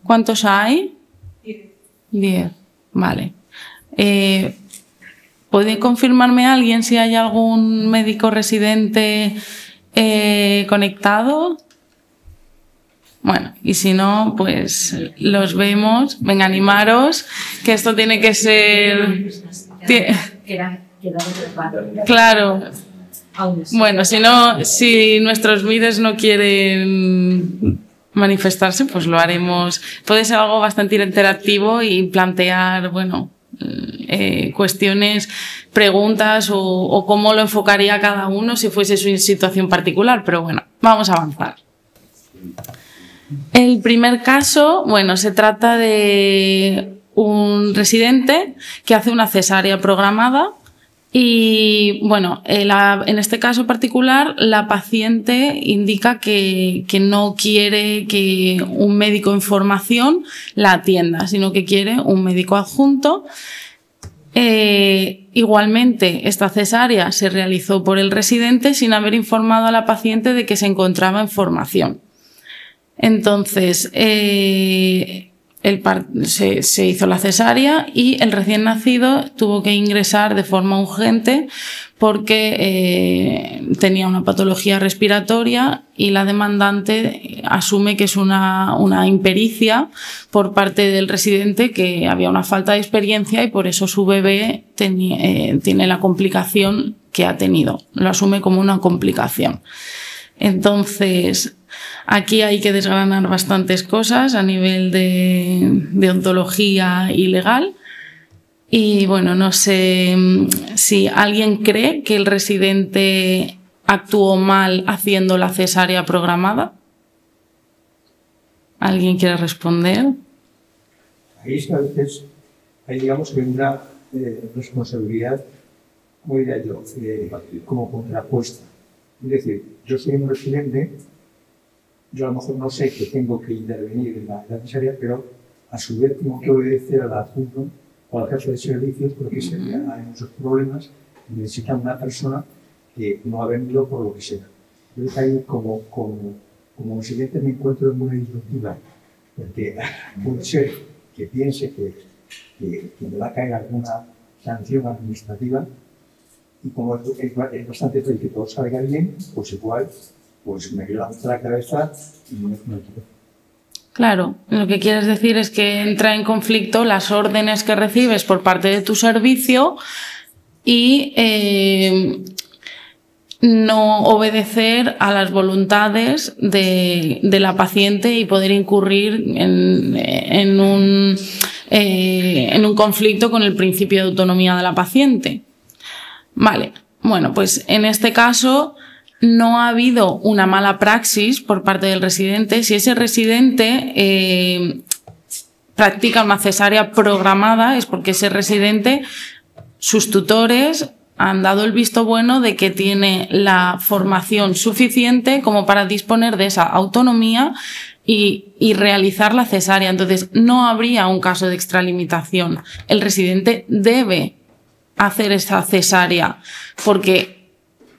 ¿Cuántos hay? 10. Vale. ¿Puede confirmarme alguien si hay algún médico residente conectado? Bueno, y si no, pues los vemos. Venga, animaros, que esto tiene que ser... Claro. Bueno, si nuestros MIRES no quieren manifestarse, pues lo haremos. Puede ser algo bastante interactivo y plantear, bueno, cuestiones, preguntas o cómo lo enfocaría cada uno si fuese su situación particular, pero bueno, vamos a avanzar. El primer caso, bueno, se trata de un residente que hace una cesárea programada y, bueno, en este caso particular, la paciente indica que no quiere que un médico en formación la atienda, sino que quiere un médico adjunto. Igualmente, esta cesárea se realizó por el residente sin haber informado a la paciente de que se encontraba en formación. Entonces, se hizo la cesárea y el recién nacido tuvo que ingresar de forma urgente porque tenía una patología respiratoria y la demandante asume que es una impericia por parte del residente, que había una falta de experiencia y por eso su bebé tiene la complicación que ha tenido. Lo asume como una complicación. Entonces, aquí hay que desgranar bastantes cosas a nivel de ontología y legal. Y bueno, no sé si alguien cree que el residente actuó mal haciendo la cesárea programada. ¿Alguien quiere responder? Ahí es que a veces hay, digamos, que una responsabilidad, como diría yo, como contrapuesta. Es decir, yo soy un residente, yo a lo mejor no sé que tengo que intervenir en la cesárea, pero a su vez tengo que obedecer al adjunto o al jefe de servicios, porque hay muchos problemas y necesitan una persona que no ha venido por lo que sea. Entonces ahí como residente me encuentro en una disyuntiva, porque puede ser que piense que me va a caer alguna sanción administrativa, y como es bastante fácil que todo salga bien, pues igual me lanzo la cabeza y no me quito. Claro, lo que quieres decir es que entra en conflicto las órdenes que recibes por parte de tu servicio y no obedecer a las voluntades de la paciente y poder incurrir en un conflicto con el principio de autonomía de la paciente. Vale, bueno, pues en este caso no ha habido una mala praxis por parte del residente. Si ese residente practica una cesárea programada, es porque ese residente, sus tutores han dado el visto bueno de que tiene la formación suficiente como para disponer de esa autonomía y realizar la cesárea. Entonces, no habría un caso de extralimitación. El residente debe hacer esa cesárea porque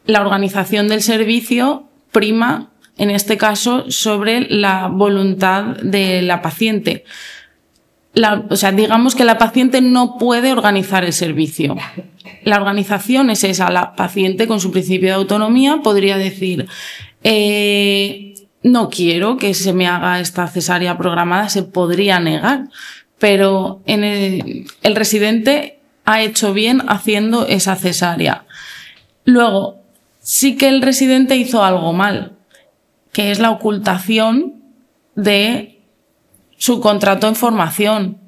la organización del servicio prima, en este caso, sobre la voluntad de la paciente. O sea, digamos que la paciente no puede organizar el servicio. La organización es esa. La paciente, con su principio de autonomía, podría decir no quiero que se me haga esta cesárea programada, se podría negar, pero el residente ha hecho bien haciendo esa cesárea. Luego, sí que el residente hizo algo mal, que es la ocultación de su contrato en formación.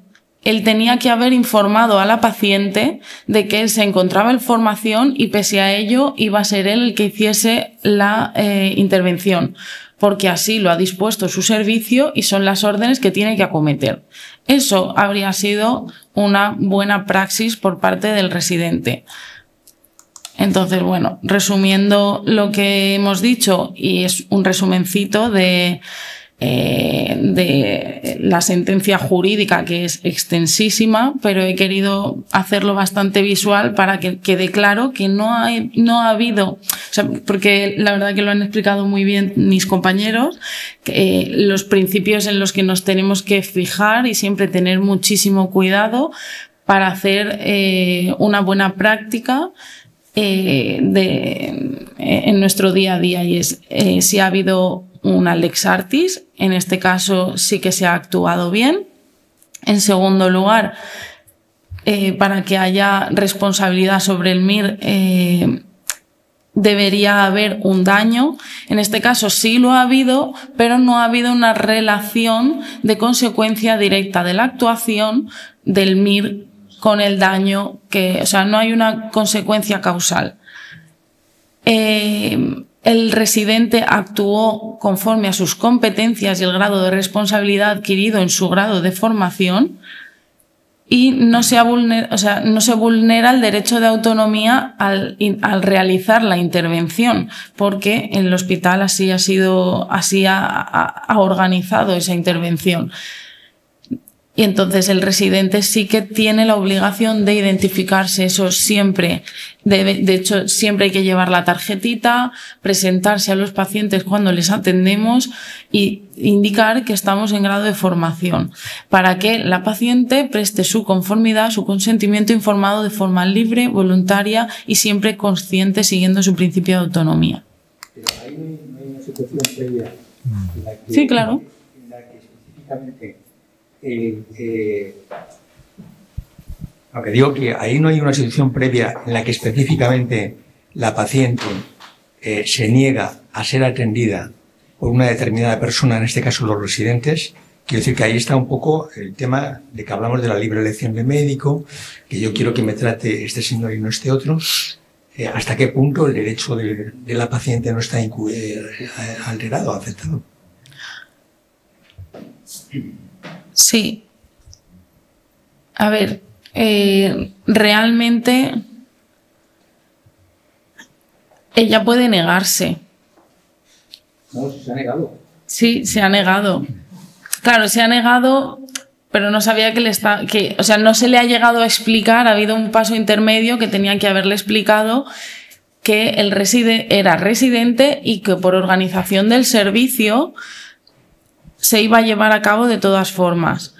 Él tenía que haber informado a la paciente de que él se encontraba en formación y pese a ello iba a ser él el que hiciese la intervención, porque así lo ha dispuesto su servicio y son las órdenes que tiene que acometer. Eso habría sido una buena praxis por parte del residente. Entonces, bueno, resumiendo lo que hemos dicho, y es un resumencito de la sentencia jurídica, que es extensísima, pero he querido hacerlo bastante visual para que quede claro que no ha habido, o sea, porque la verdad que lo han explicado muy bien mis compañeros, los principios en los que nos tenemos que fijar y siempre tener muchísimo cuidado para hacer una buena práctica en nuestro día a día, y es si ha habido una lex artis, en este caso sí que se ha actuado bien. En segundo lugar, para que haya responsabilidad sobre el MIR, debería haber un daño. En este caso sí lo ha habido, pero no ha habido una relación de consecuencia directa de la actuación del MIR con el daño, o sea, no hay una consecuencia causal. El residente actuó conforme a sus competencias y el grado de responsabilidad adquirido en su grado de formación, y no se vulnera el derecho de autonomía al realizar la intervención, porque el hospital así ha organizado esa intervención. Y entonces el residente sí que tiene la obligación de identificarse, eso siempre. De hecho, siempre hay que llevar la tarjetita, presentarse a los pacientes cuando les atendemos y indicar que estamos en grado de formación, para que la paciente preste su conformidad, su consentimiento informado de forma libre, voluntaria y siempre consciente, siguiendo su principio de autonomía. Pero ahí no hay una situación previa en la que, Sí, claro. En la que específicamente aunque digo que ahí no hay una situación previa en la que específicamente la paciente se niega a ser atendida por una determinada persona, en este caso los residentes. Quiero decir que ahí está un poco el tema de que hablamos de la libre elección de médico, que yo quiero que me trate este señor y no este otro. ¿Hasta qué punto el derecho de la paciente no está alterado, afectado? Sí. A ver, realmente ella puede negarse. No, se ha negado. Sí, se ha negado. Claro, se ha negado, pero no sabía o sea, no se le ha llegado a explicar, ha habido un paso intermedio que tenía que haberle explicado que él era residente y que por organización del servicio se iba a llevar a cabo de todas formas.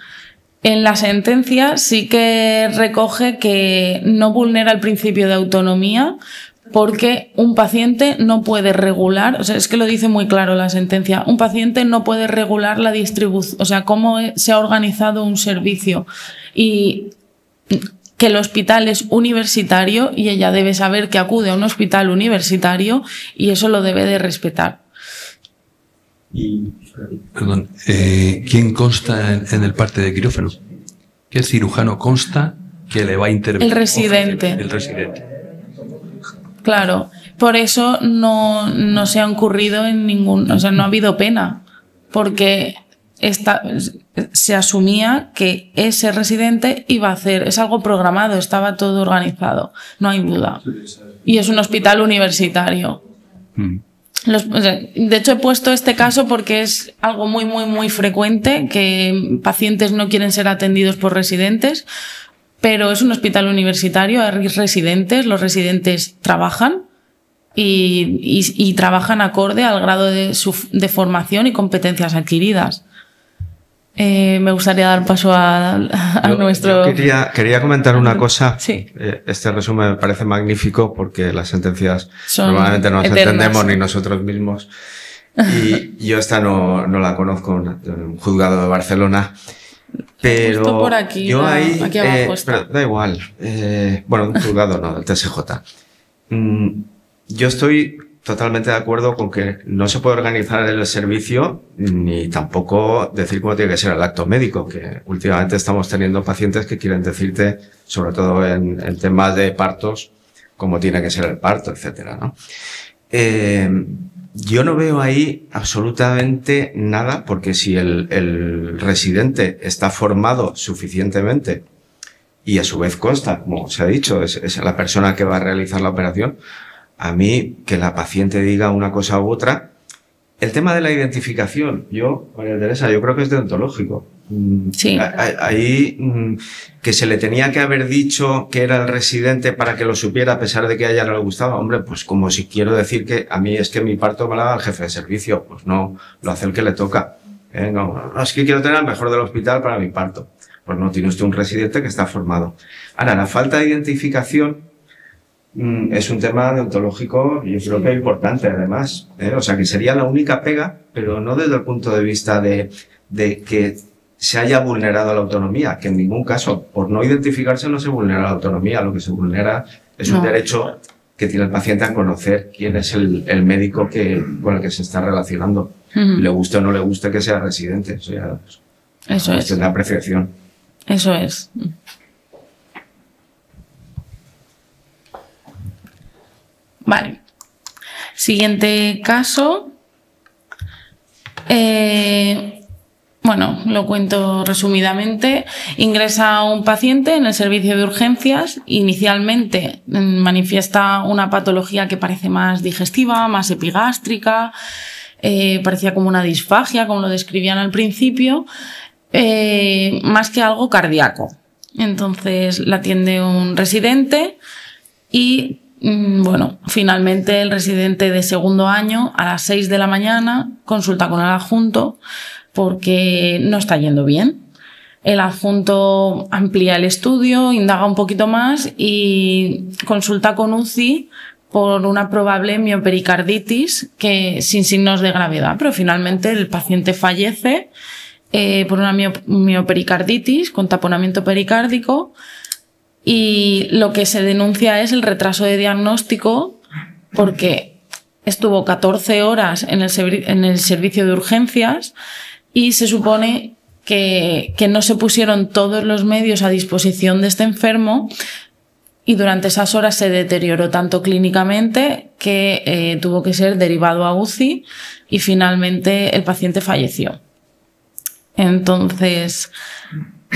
En la sentencia sí que recoge que no vulnera el principio de autonomía porque un paciente no puede regular, o sea, es que lo dice muy claro la sentencia, un paciente no puede regular la distribución, o sea, cómo se ha organizado un servicio y que el hospital es universitario y ella debe saber que acude a un hospital universitario y eso lo debe de respetar. Perdón, ¿quién consta en el parte de quirófano? ¿Qué cirujano consta que le va a intervenir? El residente. El residente. Claro, por eso no se ha incurrido en o sea, no ha habido pena, porque se asumía que ese residente iba a hacer, es algo programado, estaba todo organizado, no hay duda. Y es un hospital universitario. De hecho, he puesto este caso porque es algo muy, muy, muy frecuente, que pacientes no quieren ser atendidos por residentes, pero es un hospital universitario, hay residentes, los residentes trabajan y trabajan acorde al grado de formación y competencias adquiridas. Me gustaría dar paso a nuestro... Yo quería comentar una cosa. Sí. Este resumen me parece magnífico porque las sentencias Son normalmente no las eternas. entendemos ni nosotros mismos. Y yo esta no la conozco en un juzgado de Barcelona. Pero Justo por aquí, yo ahí... aquí abajo está. Pero da igual. Bueno, un juzgado no, del TSJ. Yo estoy totalmente de acuerdo con que no se puede organizar el servicio ni tampoco decir cómo tiene que ser el acto médico, que últimamente estamos teniendo pacientes que quieren decirte, sobre todo en temas de partos, cómo tiene que ser el parto, etcétera, ¿no? Yo no veo ahí absolutamente nada, porque si el residente está formado suficientemente y a su vez consta, como se ha dicho, es la persona que va a realizar la operación, a mí, que la paciente diga una cosa u otra. El tema de la identificación, María Teresa, yo creo que es deontológico. Sí. Ahí, que se le tenía que haber dicho que era el residente para que lo supiera a pesar de que a ella no le gustaba. Hombre, pues como si quiero decir que a mí es que mi parto me lo haga el jefe de servicio. Pues no, lo hace el que le toca. No, es que quiero tener al mejor del hospital para mi parto. Pues no, tiene usted un residente que está formado. Ahora, la falta de identificación es un tema deontológico, yo creo que importante además, o sea que sería la única pega, pero no desde el punto de vista de que se haya vulnerado la autonomía, que en ningún caso, por no identificarse no se vulnera la autonomía, lo que se vulnera es un derecho que tiene el paciente a conocer quién es el médico con el que se está relacionando. Le guste o no le guste que sea residente, eso ya es cuestión de apreciación. Eso es. Vale. Siguiente caso. Bueno, Bueno, lo cuento resumidamente. Ingresa un paciente en el servicio de urgencias. Inicialmente manifiesta una patología que parece más digestiva, más epigástrica, parecía como una disfagia, como lo describían al principio, más que algo cardíaco. Entonces la atiende un residente y, bueno, finalmente el residente de segundo año a las 6 de la mañana consulta con el adjunto porque no está yendo bien. El adjunto amplía el estudio, indaga un poquito más y consulta con UCI por una probable miopericarditis que sin signos de gravedad, pero finalmente el paciente fallece por una miopericarditis con taponamiento pericárdico, y lo que se denuncia es el retraso de diagnóstico porque estuvo 14 horas en el servicio de urgencias y se supone que no se pusieron todos los medios a disposición de este enfermo, y durante esas horas se deterioró tanto clínicamente que tuvo que ser derivado a UCI y finalmente el paciente falleció. Entonces,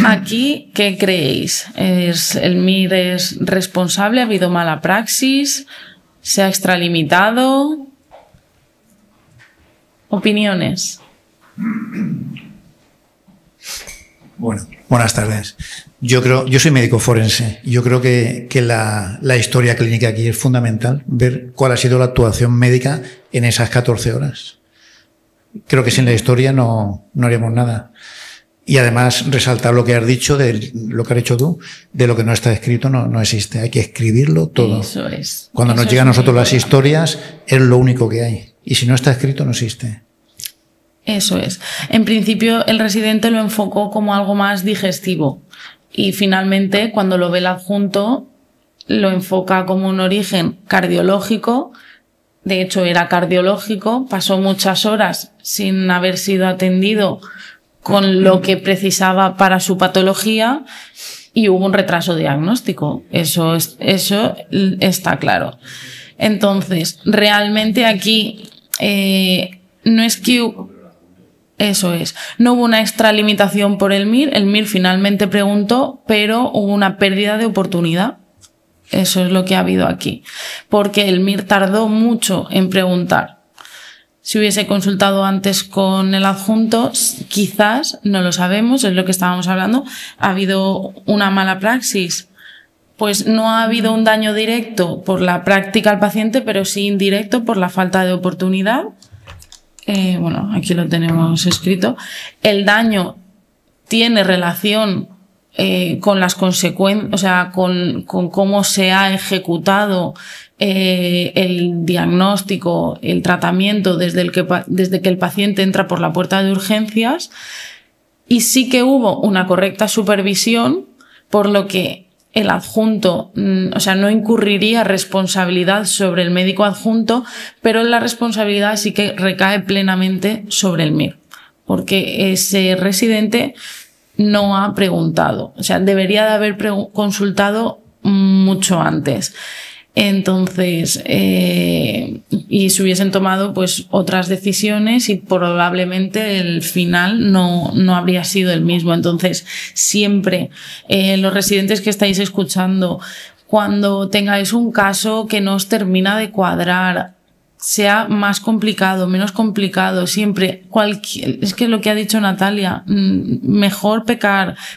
aquí, ¿qué creéis? ¿El MIR es responsable? ¿Ha habido mala praxis? ¿Se ha extralimitado? ¿Opiniones? Bueno, buenas tardes. Yo soy médico forense. Yo creo que la historia clínica aquí es fundamental, ver cuál ha sido la actuación médica en esas 14 horas. Creo que sin la historia no haríamos nada. Y además resaltar lo que has dicho, de lo que has hecho tú, de lo que no está escrito no existe. Hay que escribirlo todo. Eso es. Cuando nos llegan a nosotros las historias, es lo único que hay. Y si no está escrito, no existe. Eso es. En principio, el residente lo enfocó como algo más digestivo. Y finalmente, cuando lo ve el adjunto, lo enfoca como un origen cardiológico. De hecho, era cardiológico. Pasó muchas horas sin haber sido atendido con lo que precisaba para su patología y hubo un retraso diagnóstico. Eso está claro. Entonces, realmente aquí no es que... Eso es. No hubo una extralimitación por el MIR. El MIR finalmente preguntó, pero hubo una pérdida de oportunidad. Eso es lo que ha habido aquí. Porque el MIR tardó mucho en preguntar. Si hubiese consultado antes con el adjunto, quizás, no lo sabemos, es lo que estábamos hablando, ha habido una mala praxis. Pues no ha habido un daño directo por la práctica al paciente, pero sí indirecto por la falta de oportunidad. Bueno, aquí lo tenemos escrito. El daño tiene relación con las consecuencias, o sea, con cómo se ha ejecutado el diagnóstico, el tratamiento desde que el paciente entra por la puerta de urgencias, y sí que hubo una correcta supervisión, por lo que el adjunto, o sea, no incurriría responsabilidad sobre el médico adjunto, pero la responsabilidad sí que recae plenamente sobre el MIR, porque ese residente no ha preguntado, o sea, debería de haber consultado mucho antes. Entonces, y se hubiesen tomado pues otras decisiones y probablemente el final no habría sido el mismo. Entonces, siempre los residentes que estáis escuchando, cuando tengáis un caso que no os termina de cuadrar, sea más complicado, menos complicado, siempre es que lo que ha dicho Natalia, mejor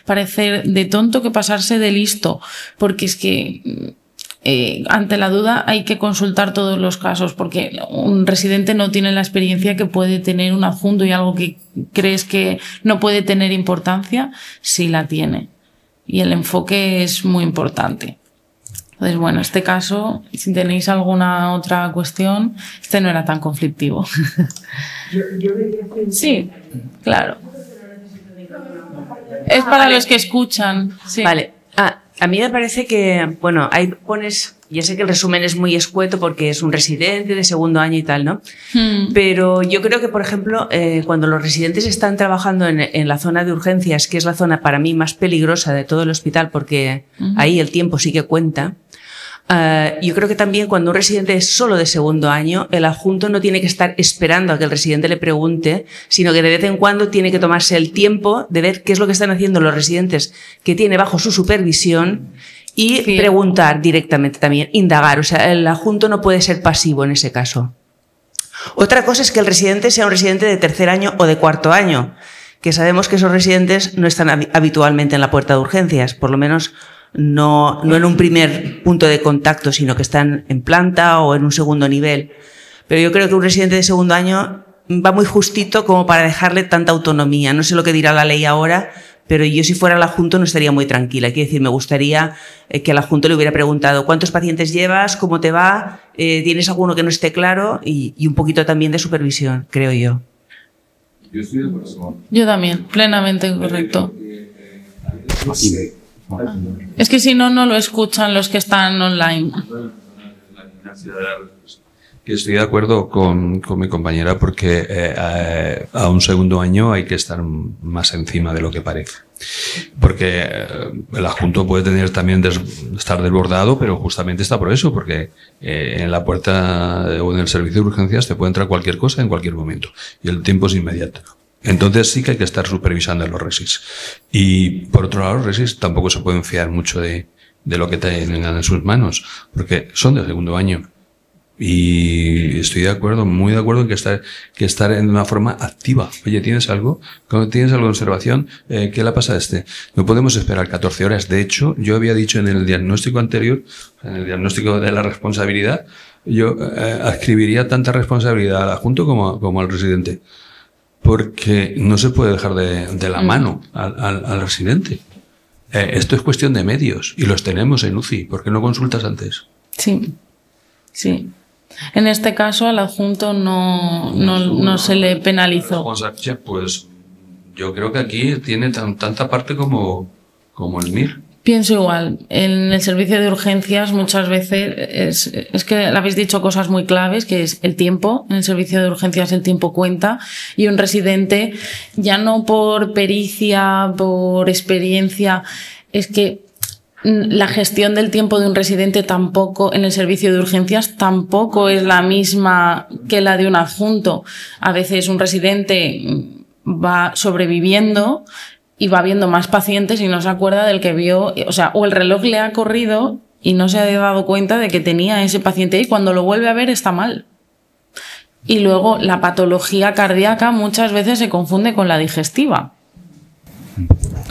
parecer de tonto que pasarse de listo, porque es que ante la duda hay que consultar todos los casos, porque un residente no tiene la experiencia que puede tener un adjunto, y algo que crees que no puede tener importancia, sí la tiene. Y el enfoque es muy importante. Entonces, bueno, este caso, si tenéis alguna otra cuestión, este no era tan conflictivo. Sí, claro. Es para los que escuchan. Sí. Vale. A mí me parece que, bueno, ahí pones, ya sé que el resumen es muy escueto porque es un residente de segundo año y tal, ¿no? Pero yo creo que, por ejemplo, cuando los residentes están trabajando en la zona de urgencias, que es la zona para mí más peligrosa de todo el hospital, porque ahí el tiempo sí que cuenta, yo creo que también cuando un residente es solo de segundo año, el adjunto no tiene que estar esperando a que el residente le pregunte, sino que de vez en cuando tiene que tomarse el tiempo de ver qué es lo que están haciendo los residentes que tiene bajo su supervisión y preguntar directamente también, indagar. O sea, el adjunto no puede ser pasivo en ese caso. Otra cosa es que el residente sea un residente de tercer año o de cuarto año, que sabemos que esos residentes no están habitualmente en la puerta de urgencias, por lo menos no en un primer punto de contacto, sino que están en planta o en un segundo nivel. Pero yo creo que un residente de segundo año va muy justito como para dejarle tanta autonomía. No sé lo que dirá la ley ahora, pero yo si fuera el adjunto no estaría muy tranquila. Quiero decir, me gustaría que el adjunto le hubiera preguntado ¿cuántos pacientes llevas? ¿Cómo te va? ¿Tienes alguno que no esté claro? Y un poquito también de supervisión, creo yo. Yo estoy de acuerdo. Yo también, plenamente correcto. Es que si no, no lo escuchan los que están online. Que estoy de acuerdo con mi compañera porque a un segundo año hay que estar más encima de lo que parece. Porque el adjunto puede tener también estar desbordado, pero justamente está por eso, porque en la puerta o en el servicio de urgencias te puede entrar cualquier cosa en cualquier momento y el tiempo es inmediato. Entonces sí que hay que estar supervisando en los resis. Y por otro lado, los resis tampoco se pueden fiar mucho de lo que tengan en sus manos, porque son de segundo año. Y estoy de acuerdo, muy de acuerdo en que estar en una forma activa. Oye, ¿tienes algo? Cuando tienes algo de observación, ¿qué le pasa a este? No podemos esperar 14 horas. De hecho, yo había dicho en el diagnóstico anterior, en el diagnóstico de la responsabilidad, yo adscribiría tanta responsabilidad al adjunto como al residente. Porque no se puede dejar de la mano al residente. Esto es cuestión de medios y los tenemos en UCI. ¿Por qué no consultas antes? Sí, sí. En este caso al adjunto no se le penalizó. Pues yo creo que aquí tiene tanta parte como el MIR. Pienso igual. En el servicio de urgencias muchas veces es que habéis dicho cosas muy claves, que es el tiempo. En el servicio de urgencias el tiempo cuenta y un residente, ya no por pericia, por experiencia, es que la gestión del tiempo de un residente tampoco, en el servicio de urgencias, tampoco es la misma que la de un adjunto. A veces un residente va sobreviviendo y va viendo más pacientes y no se acuerda del que vio, o sea, o el reloj le ha corrido y no se ha dado cuenta de que tenía ese paciente y cuando lo vuelve a ver está mal. Y luego la patología cardíaca muchas veces se confunde con la digestiva.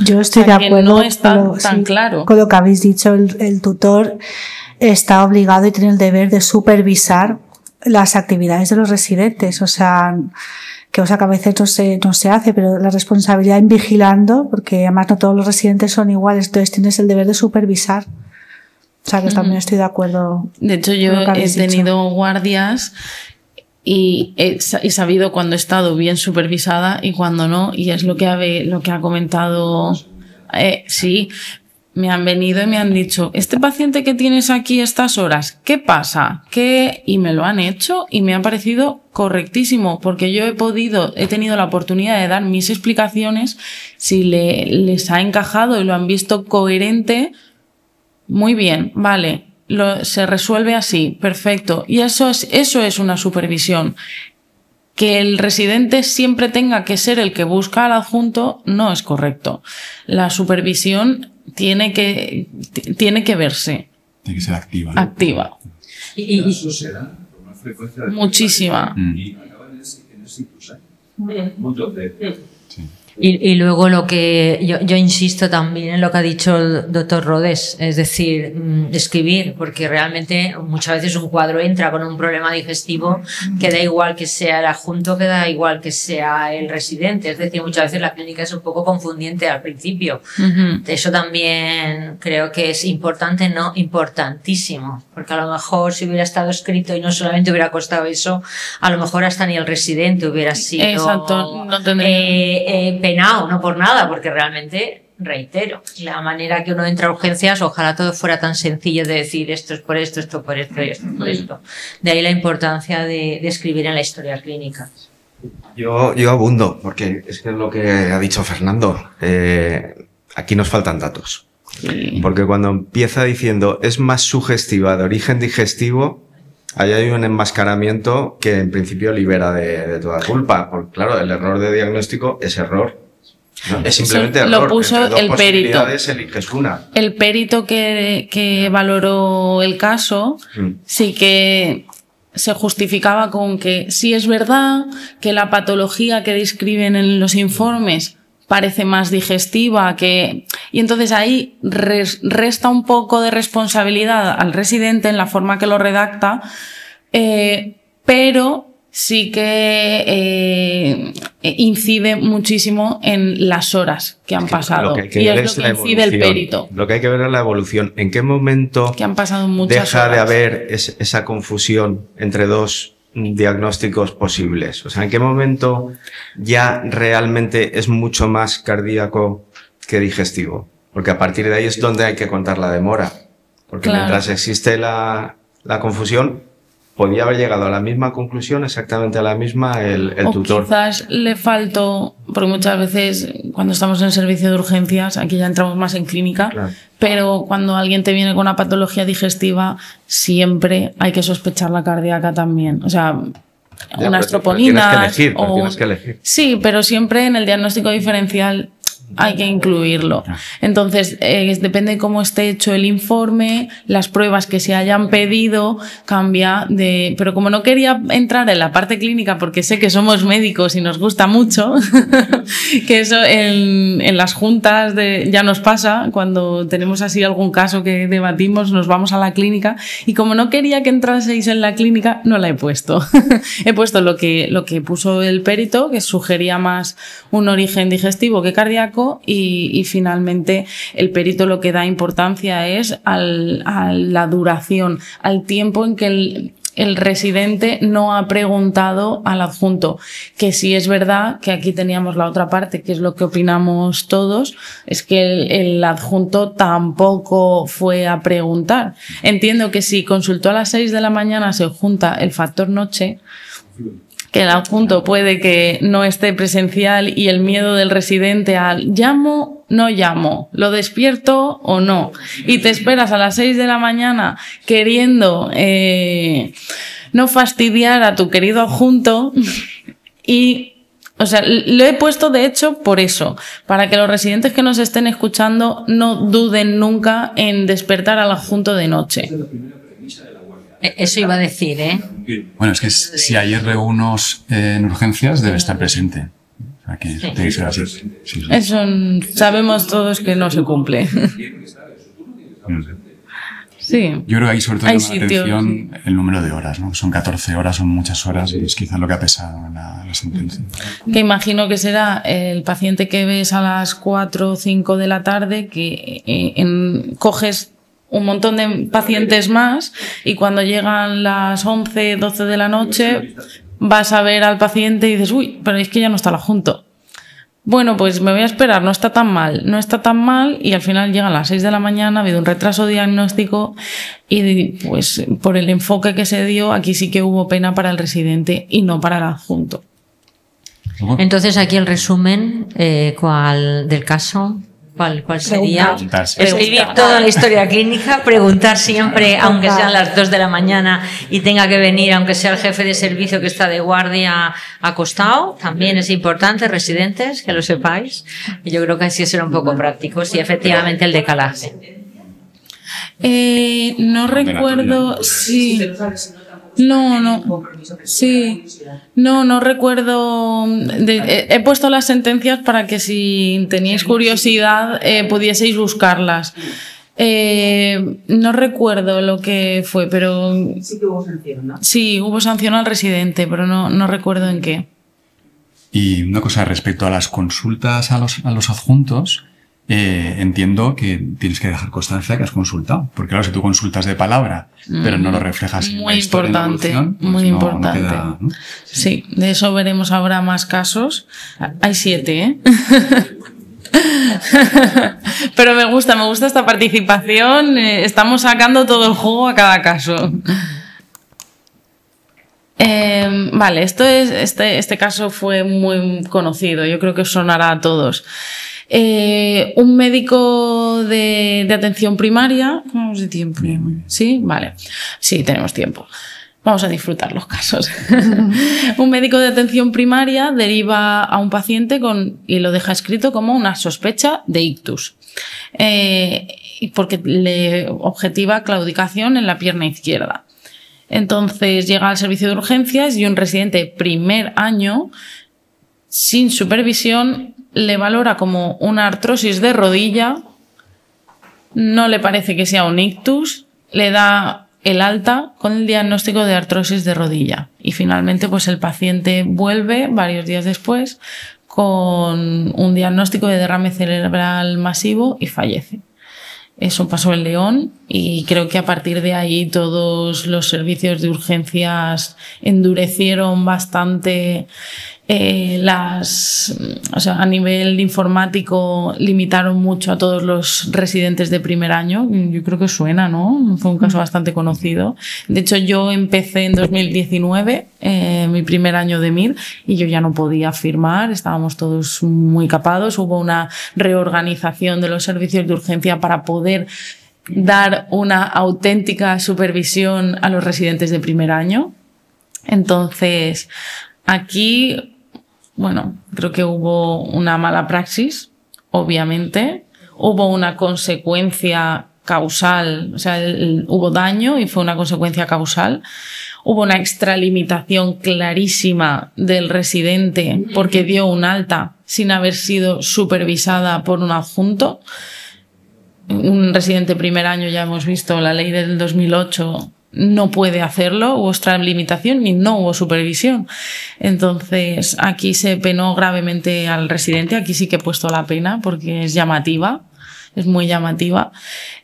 Yo estoy de acuerdo no está tan claro. Con lo que habéis dicho. El tutor está obligado y tiene el deber de supervisar las actividades de los residentes. O sea, que a veces no se hace, pero la responsabilidad en vigilando, porque además no todos los residentes son iguales, entonces tienes el deber de supervisar. O sea, que también estoy de acuerdo. De hecho, yo he tenido guardias y he sabido cuando he estado bien supervisada y cuando no, y es lo que ha comentado. Sí, me han venido y me han dicho, este paciente que tienes aquí estas horas, ¿qué pasa? Y me lo han hecho y me ha parecido correctísimo, porque yo he tenido la oportunidad de dar mis explicaciones, si les ha encajado y lo han visto coherente, muy bien, vale. Se resuelve así, perfecto. Y eso es una supervisión. Que el residente siempre tenga que ser el que busca al adjunto no es correcto. La supervisión tiene que verse. Tiene que ser activa. Activa. Y eso será con una frecuencia de muchísima. Y acaban en el ciclo, un montón de... Y luego lo que yo insisto también en lo que ha dicho el doctor Rodés, es decir, escribir, porque realmente muchas veces un cuadro entra con un problema digestivo que da igual que sea el adjunto, que da igual que sea el residente, es decir, muchas veces la clínica es un poco confundiente al principio. Eso también creo que es importante, no importantísimo, porque a lo mejor si hubiera estado escrito y no solamente hubiera costado eso, a lo mejor hasta ni el residente hubiera sido... Exacto, no tendría... penado, no por nada, porque realmente, reitero, la manera que uno entra a urgencias, ojalá todo fuera tan sencillo de decir esto es por esto, esto por esto y esto por esto. De ahí la importancia de escribir en la historia clínica. Yo abundo, porque es que es lo que ha dicho Fernando. Aquí nos faltan datos. Porque cuando empieza diciendo es más sugestiva de origen digestivo, ahí hay un enmascaramiento que en principio libera de toda culpa. Porque claro, el error de diagnóstico es error. No, es simplemente error. Lo puso Entre dos el perito. Eliges una. El perito que valoró el caso sí que se justificaba con que sí es verdad que la patología que describen en los informes parece más digestiva que... Y entonces ahí resta un poco de responsabilidad al residente en la forma que lo redacta, pero sí que incide muchísimo en las horas que han pasado. Y es lo que incide el perito. Lo que hay que ver es la evolución. ¿En qué momento que han pasado muchas deja horas de haber esa confusión entre dos diagnósticos posibles? O sea, ¿en qué momento ya realmente es mucho más cardíaco que digestivo? Porque a partir de ahí es donde hay que contar la demora. Porque mientras existe la confusión, podía haber llegado a la misma conclusión, exactamente a la misma, el tutor. Quizás le faltó, porque muchas veces cuando estamos en servicio de urgencias, aquí ya entramos más en clínica, pero cuando alguien te viene con una patología digestiva, siempre hay que sospechar la cardíaca también. O sea, unas troponinas. Tienes que elegir. Sí, pero siempre en el diagnóstico diferencial hay que incluirlo. Entonces, depende de cómo esté hecho el informe, las pruebas que se hayan pedido, cambia de... Pero como no quería entrar en la parte clínica, porque sé que somos médicos y nos gusta mucho, que eso en las juntas ya nos pasa, cuando tenemos así algún caso que debatimos, nos vamos a la clínica, y como no quería que entraseis en la clínica, no la he puesto. He puesto lo que puso el perito, que sugería más un origen digestivo que cardíaco, y finalmente el perito lo que da importancia es a la duración, al tiempo en que el residente no ha preguntado al adjunto, que sí es verdad que aquí teníamos la otra parte, que es lo que opinamos todos, es que el adjunto tampoco fue a preguntar. Entiendo que si consultó a las 6 de la mañana se junta el factor noche, que el adjunto puede que no esté presencial y el miedo del residente al llamo, no llamo, lo despierto o no, y te esperas a las 6 de la mañana queriendo no fastidiar a tu querido adjunto y... O sea, lo he puesto de hecho por eso, para que los residentes que nos estén escuchando no duden nunca en despertar al adjunto de noche. Eso iba a decir, ¿eh? Bueno, es que si hay R1 en urgencias, debe estar presente. O sea, que tiene que ser así. Sí. Eso sabemos todos que no se cumple. Sí. Yo creo que ahí sobre todo llama la atención el número de horas, ¿no? Son 14 horas, son muchas horas y es quizás lo que ha pesado en la sentencia. Que imagino que será el paciente que ves a las 4 o 5 de la tarde, que coges un montón de pacientes más y cuando llegan las 11, 12 de la noche vas a ver al paciente y dices, uy, pero es que ya no está el adjunto. Bueno, pues me voy a esperar, no está tan mal y al final llegan las 6 de la mañana, ha habido un retraso diagnóstico y pues por el enfoque que se dio aquí sí que hubo pena para el residente y no para el adjunto. Entonces aquí el resumen del caso... ¿Cuál sería? Escribir toda la historia clínica, preguntar siempre, aunque sean las 2 de la mañana y tenga que venir, aunque sea el jefe de servicio que está de guardia acostado, también es importante, residentes, que lo sepáis. Y yo creo que así será un poco prácticos y efectivamente el decalaje. No recuerdo si... No. Sí. No recuerdo. He puesto las sentencias para que si teníais curiosidad pudieseis buscarlas. No recuerdo lo que fue, pero... Sí que hubo sanción, ¿no? Sí, hubo sanción al residente, pero no recuerdo en qué. Y una cosa respecto a las consultas a los adjuntos, entiendo que tienes que dejar constancia que has consultado. Porque claro, si tú consultas de palabra, pero no lo reflejas en la historia, importante, en la evolución, pues muy importante. No queda, ¿no? Sí, de eso veremos ahora más casos. Hay 7, ¿eh? Pero me gusta esta participación. Estamos sacando todo el jugo a cada caso. Vale, este caso fue muy conocido. Yo creo que os sonará a todos. Un médico de atención primaria. ¿Vamos de tiempo? ¿Sí? Vale. Sí, tenemos tiempo. Vamos a disfrutar los casos. Un médico de atención primaria deriva a un paciente y lo deja escrito como una sospecha de ictus. Porque le objetiva claudicación en la pierna izquierda. Entonces llega al servicio de urgencias y un residente primer año, sin supervisión, le valora como una artrosis de rodilla, no le parece que sea un ictus, le da el alta con el diagnóstico de artrosis de rodilla. Y finalmente pues el paciente vuelve varios días después con un diagnóstico de derrame cerebral masivo y fallece. Eso pasó en León y creo que a partir de ahí todos los servicios de urgencias endurecieron bastante a nivel informático limitaron mucho a todos los residentes de primer año. Yo creo que suena, ¿no? Fue un caso bastante conocido. De hecho, yo empecé en 2019, mi primer año de MIR, y yo ya no podía firmar, estábamos todos muy capados. Hubo una reorganización de los servicios de urgencia para poder dar una auténtica supervisión a los residentes de primer año. Entonces, aquí, bueno, creo que hubo una mala praxis, obviamente. Hubo una consecuencia causal, o sea, hubo daño y fue una consecuencia causal. Hubo una extralimitación clarísima del residente porque dio un alta sin haber sido supervisada por un adjunto. Un residente primer año, ya hemos visto, la ley del 2008 no puede hacerlo, hubo extralimitación y no hubo supervisión. Entonces, aquí se penó gravemente al residente, aquí sí que he puesto la pena porque es llamativa, es muy llamativa.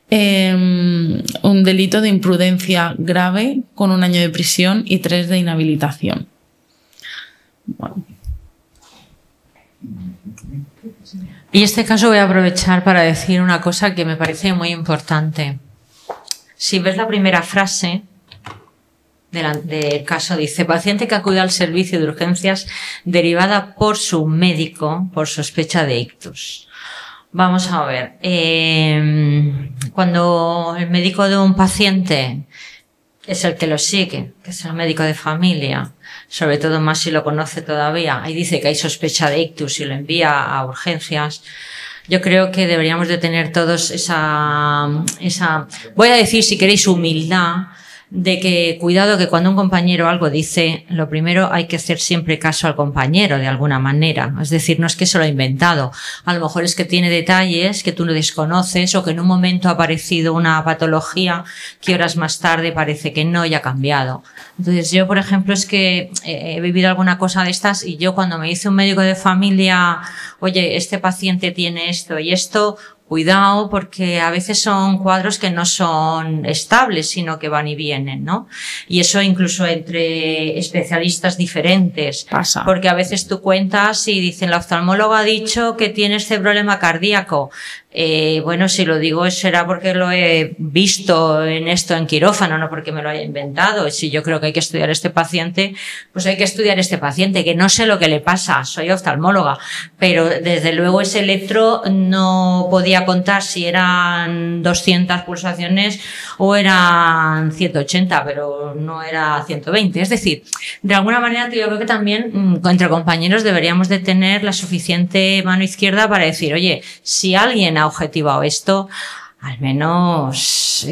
Un delito de imprudencia grave con 1 año de prisión y 3 de inhabilitación. Bueno. Y este caso voy a aprovechar para decir una cosa que me parece muy importante. Si ves la primera frase del caso, dice: paciente que acude al servicio de urgencias derivada por su médico por sospecha de ictus. Vamos a ver, cuando el médico de un paciente es el que lo sigue, que es el médico de familia, sobre todo más si lo conoce todavía, y dice que hay sospecha de ictus y lo envía a urgencias, yo creo que deberíamos de tener todos esa, voy a decir, si queréis, humildad, de que cuidado, que cuando un compañero algo dice, lo primero hay que hacer siempre caso al compañero de alguna manera. Es decir, no es que se lo ha inventado. A lo mejor es que tiene detalles que tú no desconoces o que en un momento ha aparecido una patología que horas más tarde parece que no y ha cambiado. Entonces yo, por ejemplo, es que he vivido alguna cosa de estas y yo cuando me dice un médico de familia, oye, este paciente tiene esto y esto, cuidado, porque a veces son cuadros que no son estables, sino que van y vienen, ¿no? Y eso incluso entre especialistas diferentes. Pasa. Porque a veces tú cuentas y dicen, la oftalmóloga ha dicho que tiene este problema cardíaco. Bueno, si lo digo será porque lo he visto en quirófano, no porque me lo haya inventado. Si yo creo que hay que estudiar este paciente, pues hay que estudiar este paciente, que no sé lo que le pasa, soy oftalmóloga, pero desde luego ese electro no podía contar si eran 200 pulsaciones o eran 180, pero no era 120. Es decir, de alguna manera yo creo que también entre compañeros deberíamos de tener la suficiente mano izquierda para decir, oye, si alguien ha objetivado esto, al menos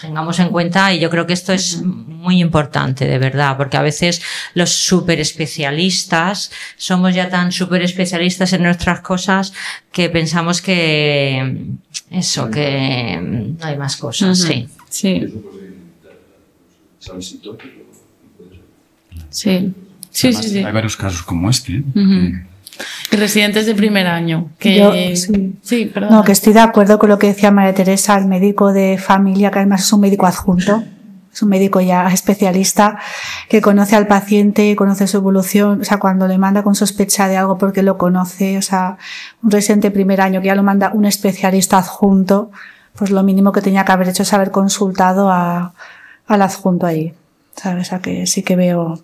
tengamos en cuenta, y yo creo que esto es muy importante, de verdad, porque a veces los superespecialistas somos ya tan superespecialistas en nuestras cosas que pensamos que eso, que no hay más cosas. Sí. Sí. Sí. Sí, Además, sí, sí. hay varios casos como este. Y residentes de primer año. Que... Yo, sí, perdón. No, que estoy de acuerdo con lo que decía María Teresa, el médico de familia, que además es un médico adjunto, es un médico ya especialista, que conoce al paciente, conoce su evolución, o sea, cuando le manda con sospecha de algo porque lo conoce, o sea, un residente de primer año que ya lo manda un especialista adjunto, pues lo mínimo que tenía que haber hecho es haber consultado al adjunto ahí, ¿sabes? O sea, que sí que veo...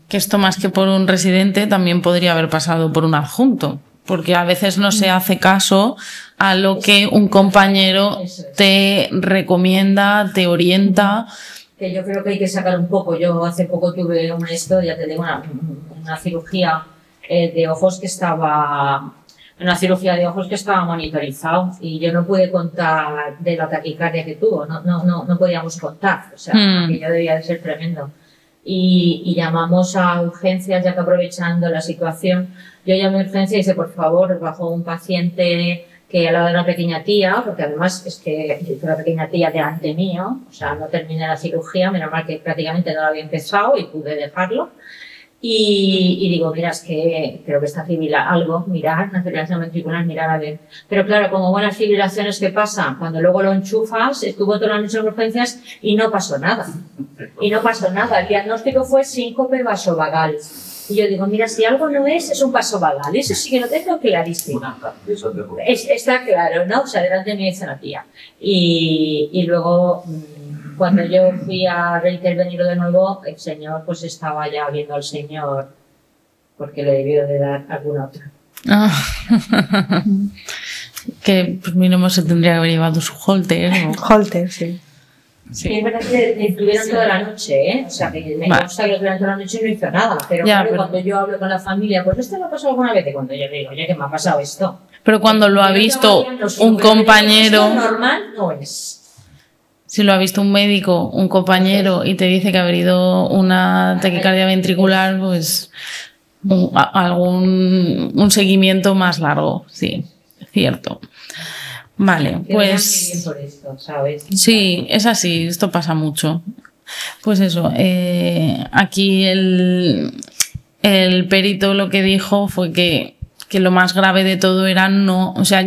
Que esto más que por un residente también podría haber pasado por un adjunto. porque a veces no se hace caso a lo que un compañero te recomienda, te orienta. Que yo creo que hay que sacar un poco. Yo hace poco tuve ya te digo, una cirugía de ojos que estaba... Una cirugía de ojos que estaba monitorizado y yo no pude contar de la taquicardia que tuvo, no podíamos contar, o sea, aquello debía de ser tremendo. Y llamamos a urgencias, ya que aprovechando la situación, yo llamé a urgencias y dice, por favor, bajó un paciente que al lado de una pequeña tía, porque además es que yo hice la pequeña tía delante mío, o sea, no terminé la cirugía, menos mal que prácticamente no la había empezado y pude dejarlo. Y digo, mira, es que creo que está algo, mirar, una fibrilación ventricular, mirar a ver. Pero claro, como buenas fibrilaciones que pasa, cuando luego lo enchufas, estuvo toda la noche en urgencias y no pasó nada. Y no pasó nada. El diagnóstico fue síncope vasovagal. Y yo digo, mira, si algo no es un vasovagal. Eso sí que lo tengo clarísimo. Está claro, ¿no? O sea, delante me dice la tía. Y luego... Cuando yo fui a reintervenirlo de nuevo, el señor pues estaba ya viendo al señor porque le debió de dar alguna otra. Que pues mínimo se tendría que haber llevado su holter. Holter, sí. Sí. Es verdad que estuvieron toda la noche, ¿eh? O sea, que me consta que estuvieron toda la noche y no hizo nada. Pero, ya, claro, cuando yo hablo con la familia, pues esto me ha pasado alguna vez. Y cuando yo le digo, oye, ¿qué me ha pasado esto? Pero cuando lo ha visto un compañero... Esto normal no es. Si lo ha visto un médico, un compañero, y te dice que ha habido una taquicardia ventricular, pues un seguimiento más largo, sí, cierto. Vale, pues... Sí, es así, esto pasa mucho. Pues eso, aquí el perito lo que dijo fue que lo más grave de todo era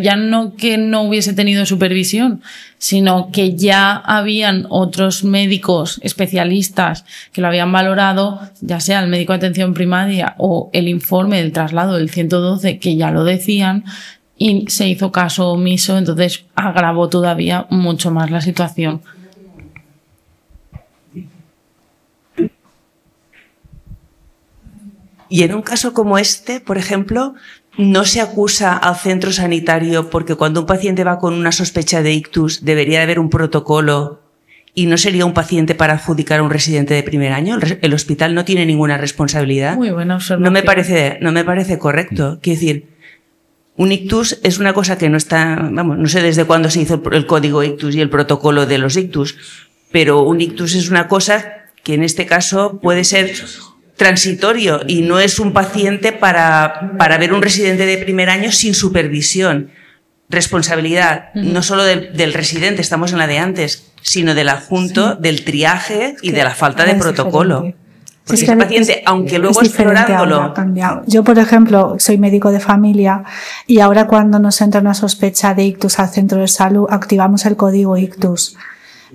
ya no que no hubiese tenido supervisión, sino que ya habían otros médicos especialistas que lo habían valorado, ya sea el médico de atención primaria o el informe del traslado del 112, que ya lo decían, y se hizo caso omiso, entonces agravó todavía mucho más la situación. Y en un caso como este, por ejemplo, no se acusa al centro sanitario porque cuando un paciente va con una sospecha de ictus debería de haber un protocolo y no sería un paciente para adjudicar a un residente de primer año. El hospital no tiene ninguna responsabilidad. Muy buena observación. No me parece correcto. Quiero decir, un ictus es una cosa que no está, vamos, no sé desde cuándo se hizo el código ictus y el protocolo de los ictus, pero un ictus es una cosa que en este caso puede ser transitorio y no es un paciente para ver un residente de primer año sin supervisión. Responsabilidad no solo del residente, estamos en la de antes, sino del adjunto, del triaje y de la falta de protocolo. Porque ese paciente, aunque luego explorándolo... Yo, por ejemplo, soy médico de familia y ahora cuando nos entra una sospecha de ictus al centro de salud, activamos el código ictus.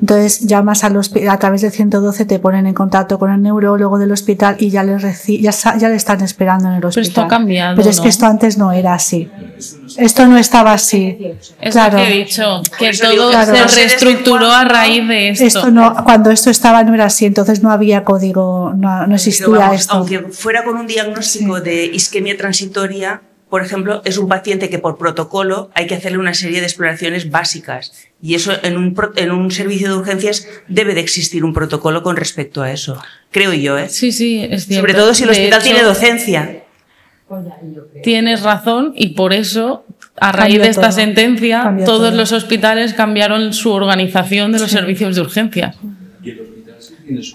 Entonces llamas a través del 112, te ponen en contacto con el neurólogo del hospital y ya le están esperando en el hospital. Pero esto ha cambiado, pero es que esto antes no era así. Esto no estaba así. Es claro. lo que he dicho, que todo se reestructuró a raíz de esto. Cuando esto estaba no era así, entonces no había código, no existía esto. Aunque fuera con un diagnóstico de isquemia transitoria, por ejemplo, es un paciente que por protocolo hay que hacerle una serie de exploraciones básicas. Y eso en un servicio de urgencias debe de existir un protocolo con respecto a eso. Creo yo, ¿eh? Sí, sí, es cierto. Sobre todo si el hospital tiene docencia. Tienes razón y por eso, a raíz de esta sentencia, todos los hospitales cambiaron su organización de los servicios de urgencias.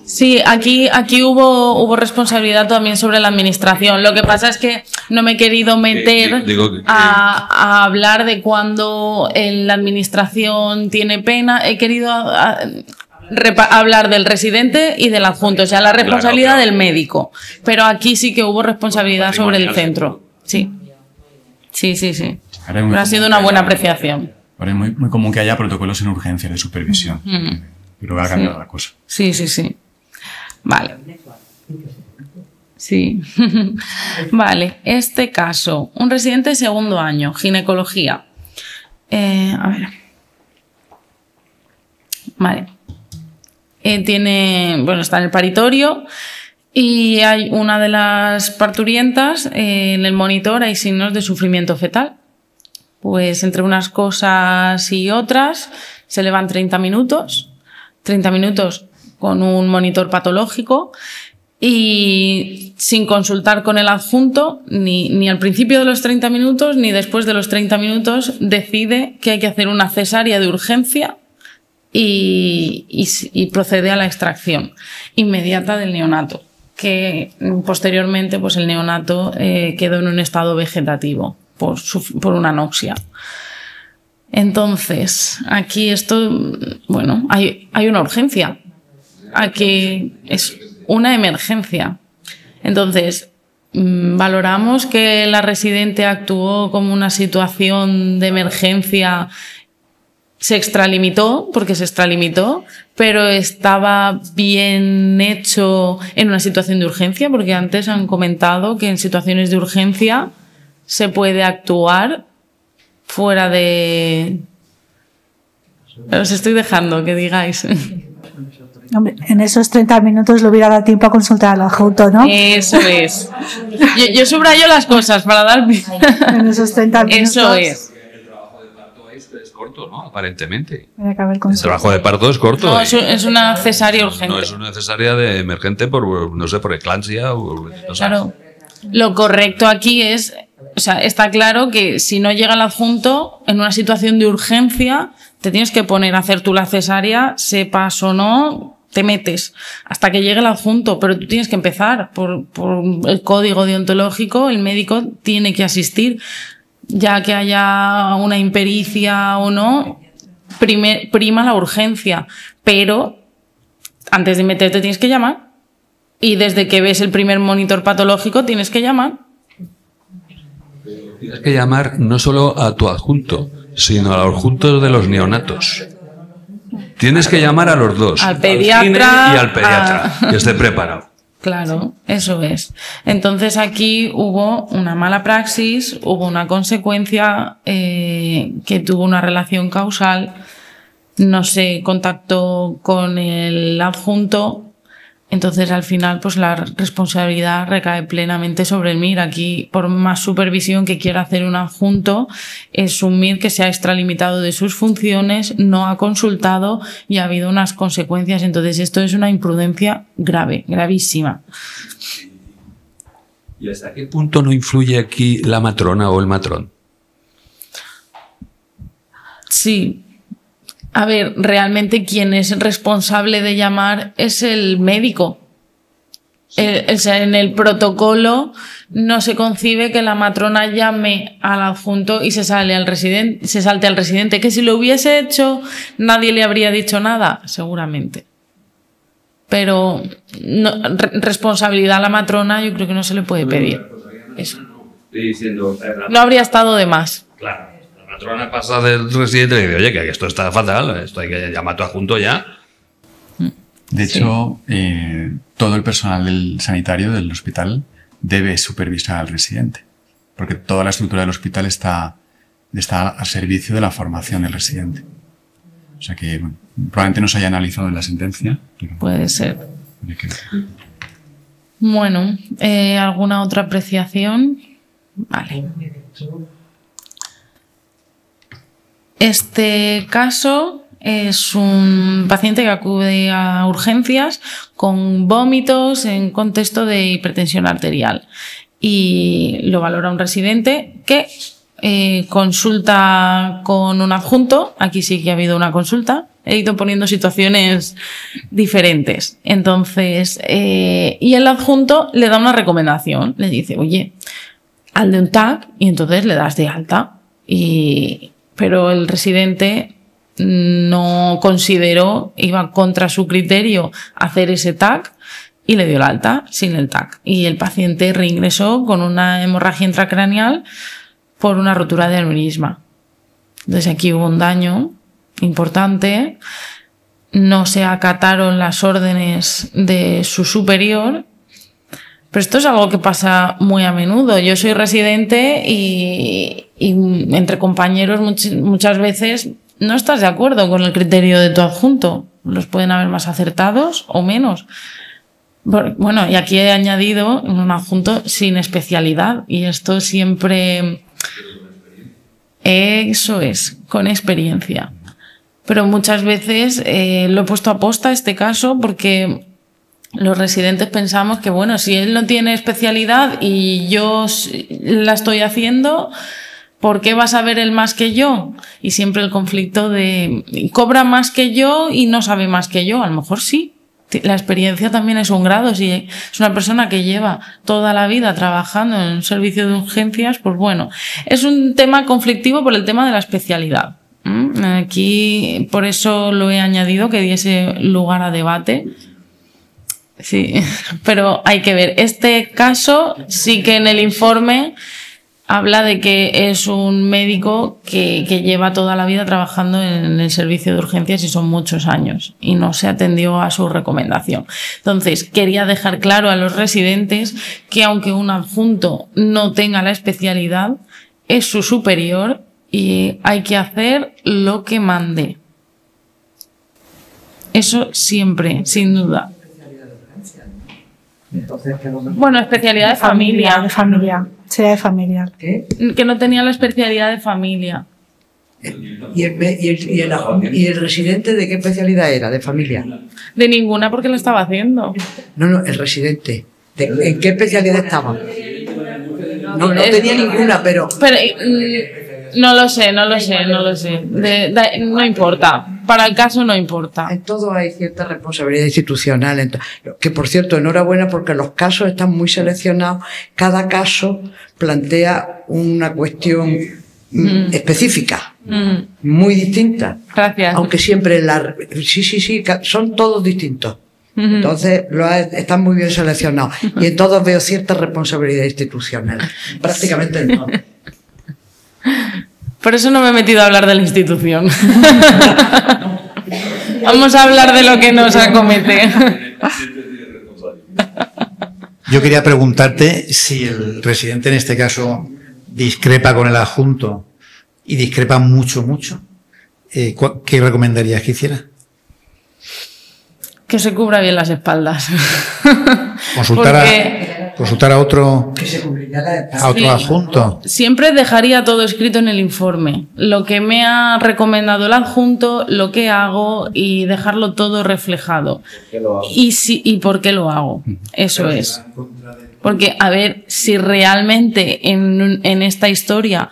Sí, aquí hubo responsabilidad también sobre la administración. Lo que pasa es que no me he querido meter a hablar de cuando la administración tiene pena. He querido hablar del residente y del adjunto, o sea, la responsabilidad del médico. Pero aquí sí que hubo responsabilidad sobre el centro. Sí. Pero ha sido una buena apreciación. Ahora es muy común que haya protocolos en urgencia de supervisión. Pero ha cambiado la cosa. Sí. Vale. Sí. Vale, este caso. Un residente de segundo año, ginecología. A ver. Vale. Está en el paritorio Y hay una de las parturientas, en el monitor hay signos de sufrimiento fetal. Pues entre unas cosas y otras se le van 30 minutos con un monitor patológico y sin consultar con el adjunto, ni al principio de los 30 minutos ni después de los 30 minutos, decide que hay que hacer una cesárea de urgencia y procede a la extracción inmediata del neonato, que posteriormente pues el neonato quedó en un estado vegetativo por una anoxia. Entonces, aquí hay una urgencia. Aquí es una emergencia. Entonces, valoramos que la residente actuó como una situación de emergencia, se extralimitó, pero estaba bien hecho en una situación de urgencia, porque antes han comentado que en situaciones de urgencia se puede actuar fuera de... Os estoy dejando que digáis. Hombre, en esos 30 minutos le hubiera dado tiempo a consultar al adjunto, ¿no? Eso es. Yo subrayo las cosas para dar... En esos 30 minutos. Eso es. El trabajo de parto es corto, ¿no? Aparentemente. Tiene que haber El consulta. trabajo de parto es corto. No, es una cesárea urgente. No es una cesárea de emergente por, no sé, por eclampsia o... No sé. Claro. Lo correcto aquí es... O sea, está claro que si no llega el adjunto, en una situación de urgencia, te tienes que poner a hacer tú la cesárea, sepas o no, te metes hasta que llegue el adjunto, pero tú tienes que empezar por el código deontológico, el médico tiene que asistir, ya que haya una impericia o no, prima la urgencia, pero antes de meterte tienes que llamar y desde que ves el primer monitor patológico tienes que llamar. Tienes que llamar no solo a tu adjunto, sino al adjunto de los neonatos. Tienes que llamar a los dos. Al pediatra. Y al pediatra, que esté preparado. Claro, eso es. Entonces aquí hubo una mala praxis, hubo una consecuencia que tuvo una relación causal, no se contactó con el adjunto. Entonces, al final, pues la responsabilidad recae plenamente sobre el MIR. Aquí, por más supervisión que quiera hacer un adjunto, es un MIR que se ha extralimitado de sus funciones, no ha consultado y ha habido unas consecuencias. Entonces, esto es una imprudencia grave, gravísima. ¿Y hasta qué punto no influye aquí la matrona o el matrón? Sí. A ver, realmente quien es responsable de llamar es el médico. En el protocolo no se concibe que la matrona llame al adjunto y se salte al residente. Que si lo hubiese hecho, nadie le habría dicho nada, seguramente. Pero responsabilidad a la matrona yo creo que no se le puede pedir. Eso. No habría estado de más. Claro. La matrona pasa del residente y le dice, oye, que esto está fatal, esto hay que llamar a tu adjunto ya. De hecho, todo el personal del sanitario del hospital debe supervisar al residente, porque toda la estructura del hospital está al servicio de la formación del residente. O sea que bueno, probablemente no se haya analizado en la sentencia. Puede ser. Bueno, ¿alguna otra apreciación? Vale. Este caso es un paciente que acude a urgencias con vómitos en contexto de hipertensión arterial y lo valora un residente que consulta con un adjunto. Aquí sí que ha habido una consulta. He ido poniendo situaciones diferentes. Entonces, y el adjunto le da una recomendación. Le dice, oye, hazle un TAC y entonces le das de alta. Pero el residente no consideró, iba contra su criterio hacer ese TAC y le dio el alta sin el TAC. Y el paciente reingresó con una hemorragia intracraneal por una rotura de aneurisma. Entonces aquí hubo un daño importante, no se acataron las órdenes de su superior. Pero esto es algo que pasa muy a menudo. Yo soy residente y entre compañeros muchas veces no estás de acuerdo con el criterio de tu adjunto. Los pueden haber más acertados o menos. Bueno, y aquí he añadido un adjunto sin especialidad, y esto siempre... Eso es, con experiencia. Pero muchas veces lo he puesto a posta este caso porque los residentes pensamos que, bueno, si él no tiene especialidad y yo la estoy haciendo, ¿por qué va a saber él más que yo? Y siempre el conflicto de cobra más que yo y no sabe más que yo. A lo mejor sí. La experiencia también es un grado. Si es una persona que lleva toda la vida trabajando en un servicio de urgencias, pues bueno, es un tema conflictivo por el tema de la especialidad. Aquí, por eso lo he añadido, que diese lugar a debate. Sí, pero hay que ver. Este caso sí que en el informe habla de que es un médico que lleva toda la vida trabajando en el servicio de urgencias y son muchos años y no se atendió a su recomendación. Entonces, quería dejar claro a los residentes que aunque un adjunto no tenga la especialidad, es su superior y hay que hacer lo que mande. Eso siempre, sin duda. Bueno, especialidad de familia. De familia. Sería de familiar. ¿Qué? Que no tenía la especialidad de familia. ¿Y el residente de qué especialidad era? ¿De familia? De ninguna, porque lo estaba haciendo. No, el residente. ¿En qué especialidad estaba? No tenía ninguna, pero no lo sé. No importa. Para el caso no importa. En todo hay cierta responsabilidad institucional. Que, por cierto, enhorabuena porque los casos están muy seleccionados. Cada caso plantea una cuestión específica, muy distinta. Gracias. Aunque siempre sí, son todos distintos. Entonces, están muy bien seleccionados. Y en todos veo cierta responsabilidad institucional. Prácticamente en todo. Por eso no me he metido a hablar de la institución. Vamos a hablar de lo que nos acomete. Yo quería preguntarte si el residente en este caso discrepa con el adjunto y discrepa mucho, ¿qué recomendarías que hiciera? Que se cubra bien las espaldas. Consultar a otro adjunto. Siempre dejaría todo escrito en el informe. Lo que me ha recomendado el adjunto, lo que hago y dejarlo todo reflejado. Y por qué lo hago. Eso es. Porque, a ver, si realmente en esta historia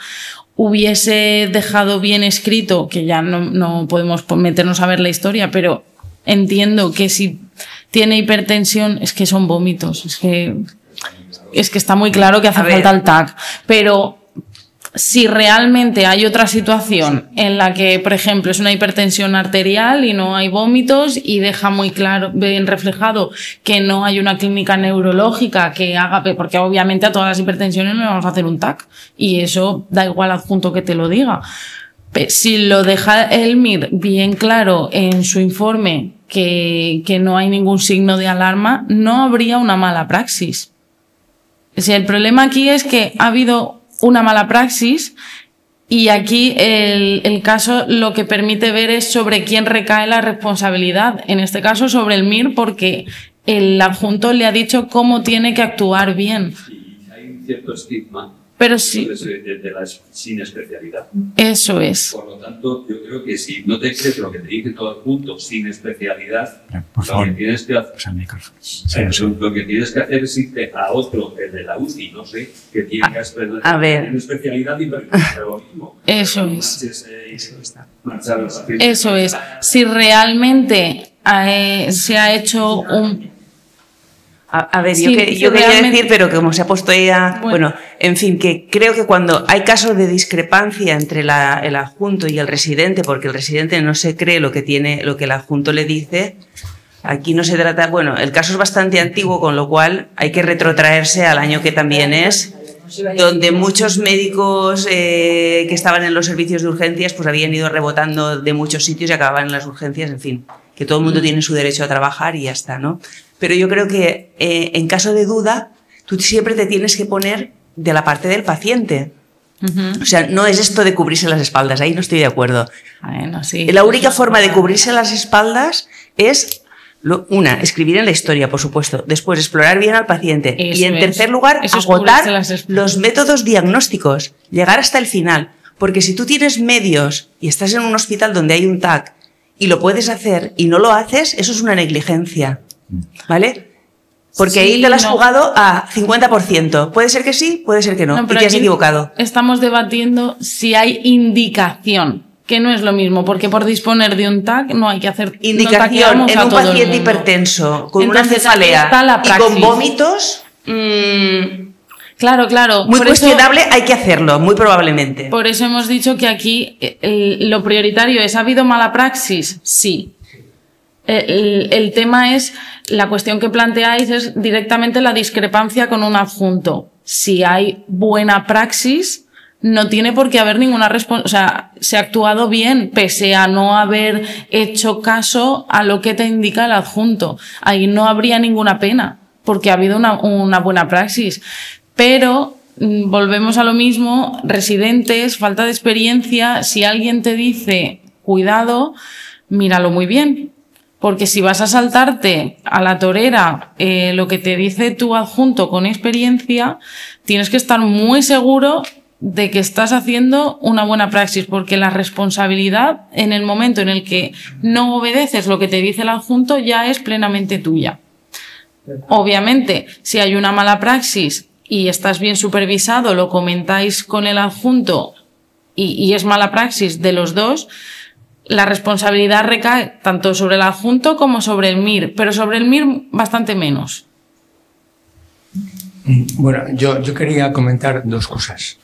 hubiese dejado bien escrito, que ya no podemos meternos a ver la historia, pero entiendo que si tiene hipertensión es que son vómitos, es que está muy claro que hace falta el TAC, pero si realmente hay otra situación en la que, por ejemplo, es una hipertensión arterial y no hay vómitos y deja muy claro, bien reflejado que no hay una clínica neurológica que haga, porque obviamente a todas las hipertensiones no vamos a hacer un TAC y eso da igual adjunto que te lo diga. Si lo deja el MIR bien claro en su informe que no hay ningún signo de alarma, no habría una mala praxis. Si el problema aquí es que ha habido una mala praxis y aquí el caso lo que permite ver es sobre quién recae la responsabilidad. En este caso sobre el MIR porque el adjunto le ha dicho cómo tiene que actuar bien. Hay un cierto estigma. Pero sí. De la sin especialidad. Eso es. Por lo tanto, yo creo que si no te crees lo que te dice todo el punto sin especialidad, por favor, lo que tienes que hacer es irte a otro, el de la UCI, no sé, que tiene que especialidad y terrorismo. Eso es. Eso es. Si realmente se ha hecho un... A ver, yo quería decir, pero como se ha puesto ella, bueno, en fin, que creo que cuando hay casos de discrepancia entre el adjunto y el residente, porque el residente no se cree lo que el adjunto le dice, aquí no se trata, bueno, el caso es bastante antiguo, con lo cual hay que retrotraerse al año que también es, donde muchos médicos que estaban en los servicios de urgencias pues habían ido rebotando de muchos sitios y acababan en las urgencias, en fin, que todo el mundo tiene su derecho a trabajar y ya está, ¿no? Pero yo creo que en caso de duda, tú siempre te tienes que poner de la parte del paciente. O sea, no es esto de cubrirse las espaldas, ahí no estoy de acuerdo. Bueno, sí. La única forma de cubrirse las espaldas es Una, escribir en la historia, por supuesto. Después, explorar bien al paciente. Eso y en tercer lugar, agotar los métodos diagnósticos. Llegar hasta el final. Porque si tú tienes medios y estás en un hospital donde hay un TAC y lo puedes hacer y no lo haces, eso es una negligencia. ¿Vale? Porque ahí te lo has jugado a 50%. Puede ser que sí, puede ser que no. Y te has equivocado. Estamos debatiendo si hay indicación. Que no es lo mismo, porque por disponer de un TAC no hay que hacer indicación en un paciente hipertenso con una cefalea y con vómitos. Claro. Muy cuestionable, hay que hacerlo, muy probablemente. Por eso hemos dicho que aquí lo prioritario es: ¿ha habido mala praxis? Sí. El tema es, la cuestión que planteáis es directamente la discrepancia con un adjunto. Si hay buena praxis, no tiene por qué haber ninguna responsabilidad. O sea, se ha actuado bien, pese a no haber hecho caso a lo que te indica el adjunto. Ahí no habría ninguna pena, porque ha habido una buena praxis. Pero volvemos a lo mismo, residentes, falta de experiencia. Si alguien te dice, cuidado, míralo muy bien. Porque si vas a saltarte a la torera lo que te dice tu adjunto con experiencia, tienes que estar muy seguro de que estás haciendo una buena praxis, porque la responsabilidad en el momento en el que no obedeces lo que te dice el adjunto ya es plenamente tuya. Obviamente, si hay una mala praxis y estás bien supervisado, lo comentáis con el adjunto y es mala praxis de los dos, la responsabilidad recae tanto sobre el adjunto como sobre el MIR, pero sobre el MIR bastante menos. Bueno, yo quería comentar dos cosas.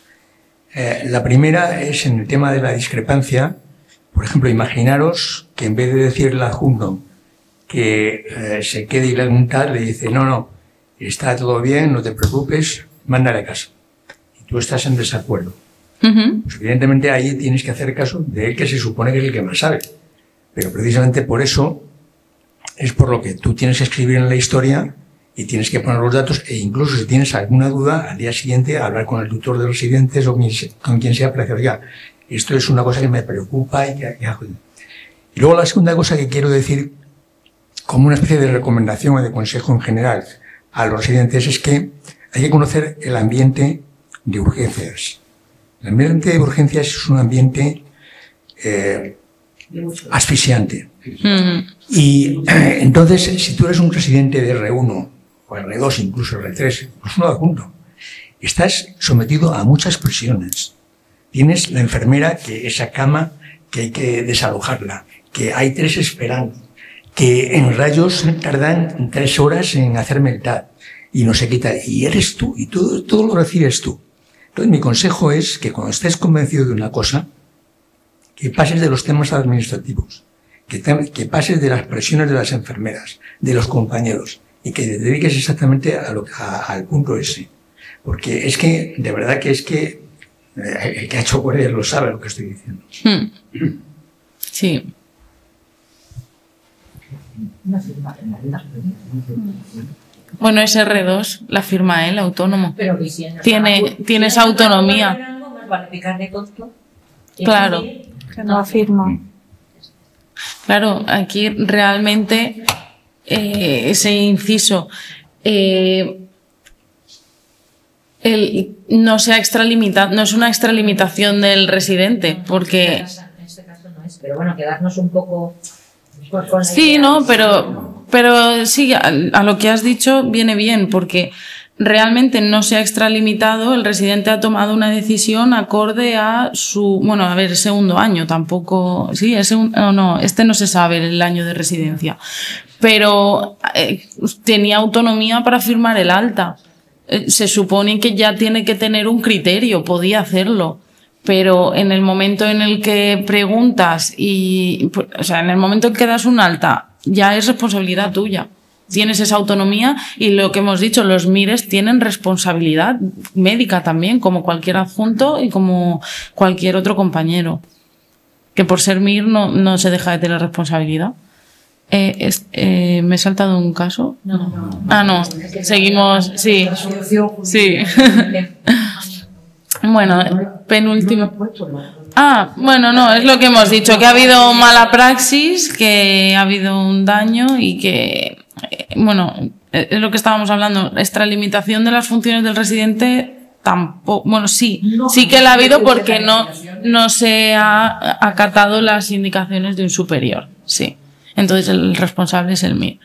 La primera es en el tema de la discrepancia. Por ejemplo, imaginaros que en vez de decirle al adjunto que se quede y le preguntar, le dice, no, está todo bien, no te preocupes, mándale caso. Y tú estás en desacuerdo. Pues evidentemente ahí tienes que hacer caso de él, que se supone que es el que más sabe. Pero precisamente por eso es por lo que tú tienes que escribir en la historia y tienes que poner los datos, e incluso si tienes alguna duda, al día siguiente hablar con el tutor de los residentes o con quien sea para decir, oiga, esto es una cosa que me preocupa y que... Y luego la segunda cosa que quiero decir, como una especie de recomendación o de consejo en general a los residentes, es que hay que conocer el ambiente de urgencias. El ambiente de urgencias es un ambiente asfixiante. Y entonces, si tú eres un residente de R1 o R2, incluso R3, incluso uno adjunto, estás sometido a muchas presiones. Tienes la enfermera, que esa cama que hay que desalojarla, que hay 3 esperando, que en rayos tardan 3 horas en hacerme el TAC y no se quita, y eres tú, y todo lo recibes tú. Entonces mi consejo es que cuando estés convencido de una cosa, que pases de los temas administrativos, que pases de las presiones de las enfermeras, de los compañeros, y que te dediques exactamente al punto ese. Porque es que, de verdad que es que el que ha hecho guardia lo sabe lo que estoy diciendo. Sí. Bueno, es R2, la firma él, autónomo. Pero tienes autonomía. Claro. Que no afirma. Claro, aquí realmente ese inciso no sea extralimitado, no es una extralimitación del residente, porque en este caso no es, pero bueno, quedarnos un poco con sí, no, pero sí, a lo que has dicho viene bien, porque realmente no se ha extralimitado, el residente ha tomado una decisión acorde a su, bueno, a ver, segundo año, tampoco, sí, no, este no se sabe el año de residencia, pero tenía autonomía para firmar el alta. Se supone que ya tiene que tener un criterio, podía hacerlo, pero en el momento en el que preguntas o sea, en el momento en que das un alta, ya es responsabilidad tuya. Tienes esa autonomía y lo que hemos dicho, los MIRES tienen responsabilidad médica también, como cualquier adjunto y como cualquier otro compañero. Que por ser MIR no se deja de tener responsabilidad. ¿Me he saltado un caso? No. Ah, no. Seguimos. Sí. Sí. Bueno, penúltimo. Bueno, no, es lo que hemos dicho, que ha habido mala praxis, que ha habido un daño y que, bueno, es lo que estábamos hablando, extralimitación de las funciones del residente tampoco, bueno, sí que la ha habido porque no se ha acatado las indicaciones de un superior, sí. Entonces el responsable es el MIR.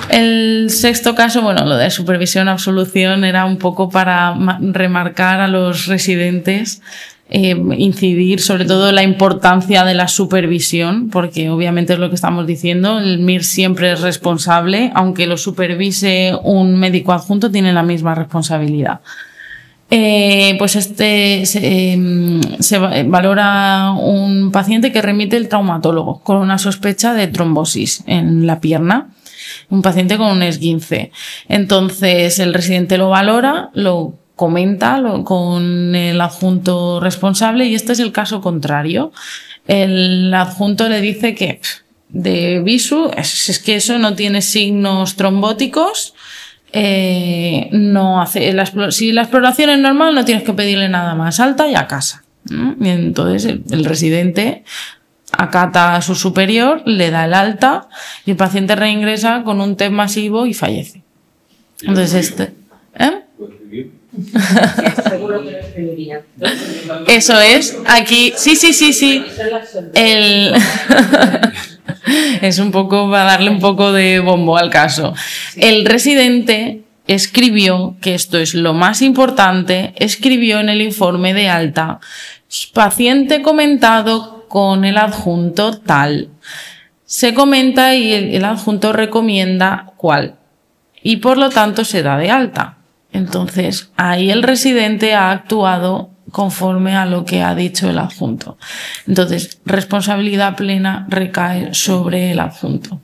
El sexto caso, bueno, lo de supervisión absolución era un poco para remarcar a los residentes, incidir sobre todo en la importancia de la supervisión, porque obviamente es lo que estamos diciendo, el MIR siempre es responsable, aunque lo supervise un médico adjunto, tiene la misma responsabilidad. Pues se valora un paciente que remite el traumatólogo con una sospecha de trombosis en la pierna, un paciente con un esguince. Entonces el residente lo valora, lo comenta con el adjunto responsable y este es el caso contrario. El adjunto le dice que de visu es que eso no tiene signos trombóticos. Si la exploración es normal no tienes que pedirle nada más, alta y a casa. Y entonces el residente acata a su superior, le da el alta y el paciente reingresa con un TEP masivo y fallece. Entonces Seguro que lo escribiría. Eso es, aquí, sí. Es un poco para darle un poco de bombo al caso. El residente escribió, que esto es lo más importante, escribió en el informe de alta, paciente comentado con el adjunto tal. Se comenta y el adjunto recomienda cuál. Y por lo tanto se da de alta. Entonces, ahí el residente ha actuado conforme a lo que ha dicho el adjunto. Entonces, responsabilidad plena recae sobre el adjunto.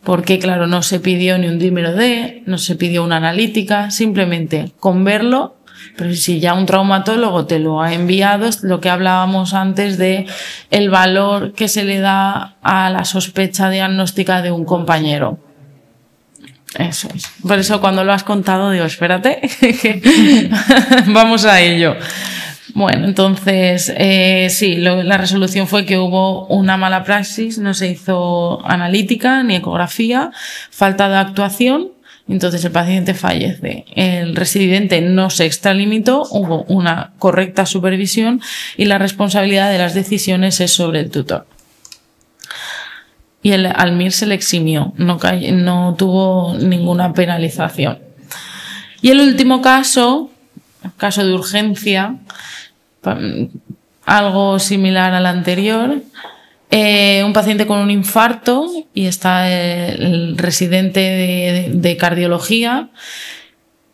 Porque, claro, no se pidió ni un dímero D, no se pidió una analítica, simplemente con verlo, pero si ya un traumatólogo te lo ha enviado, es lo que hablábamos antes de el valor que se le da a la sospecha diagnóstica de un compañero. Eso es. Por eso cuando lo has contado digo, espérate, vamos a ello. Bueno, entonces, la resolución fue que hubo una mala praxis, no se hizo analítica ni ecografía, falta de actuación, entonces el paciente fallece. El residente no se extralimitó, hubo una correcta supervisión y la responsabilidad de las decisiones es sobre el tutor. Y al MIR se le eximió, no tuvo ninguna penalización. Y el último caso de urgencia, algo similar al anterior, un paciente con un infarto y está el residente de cardiología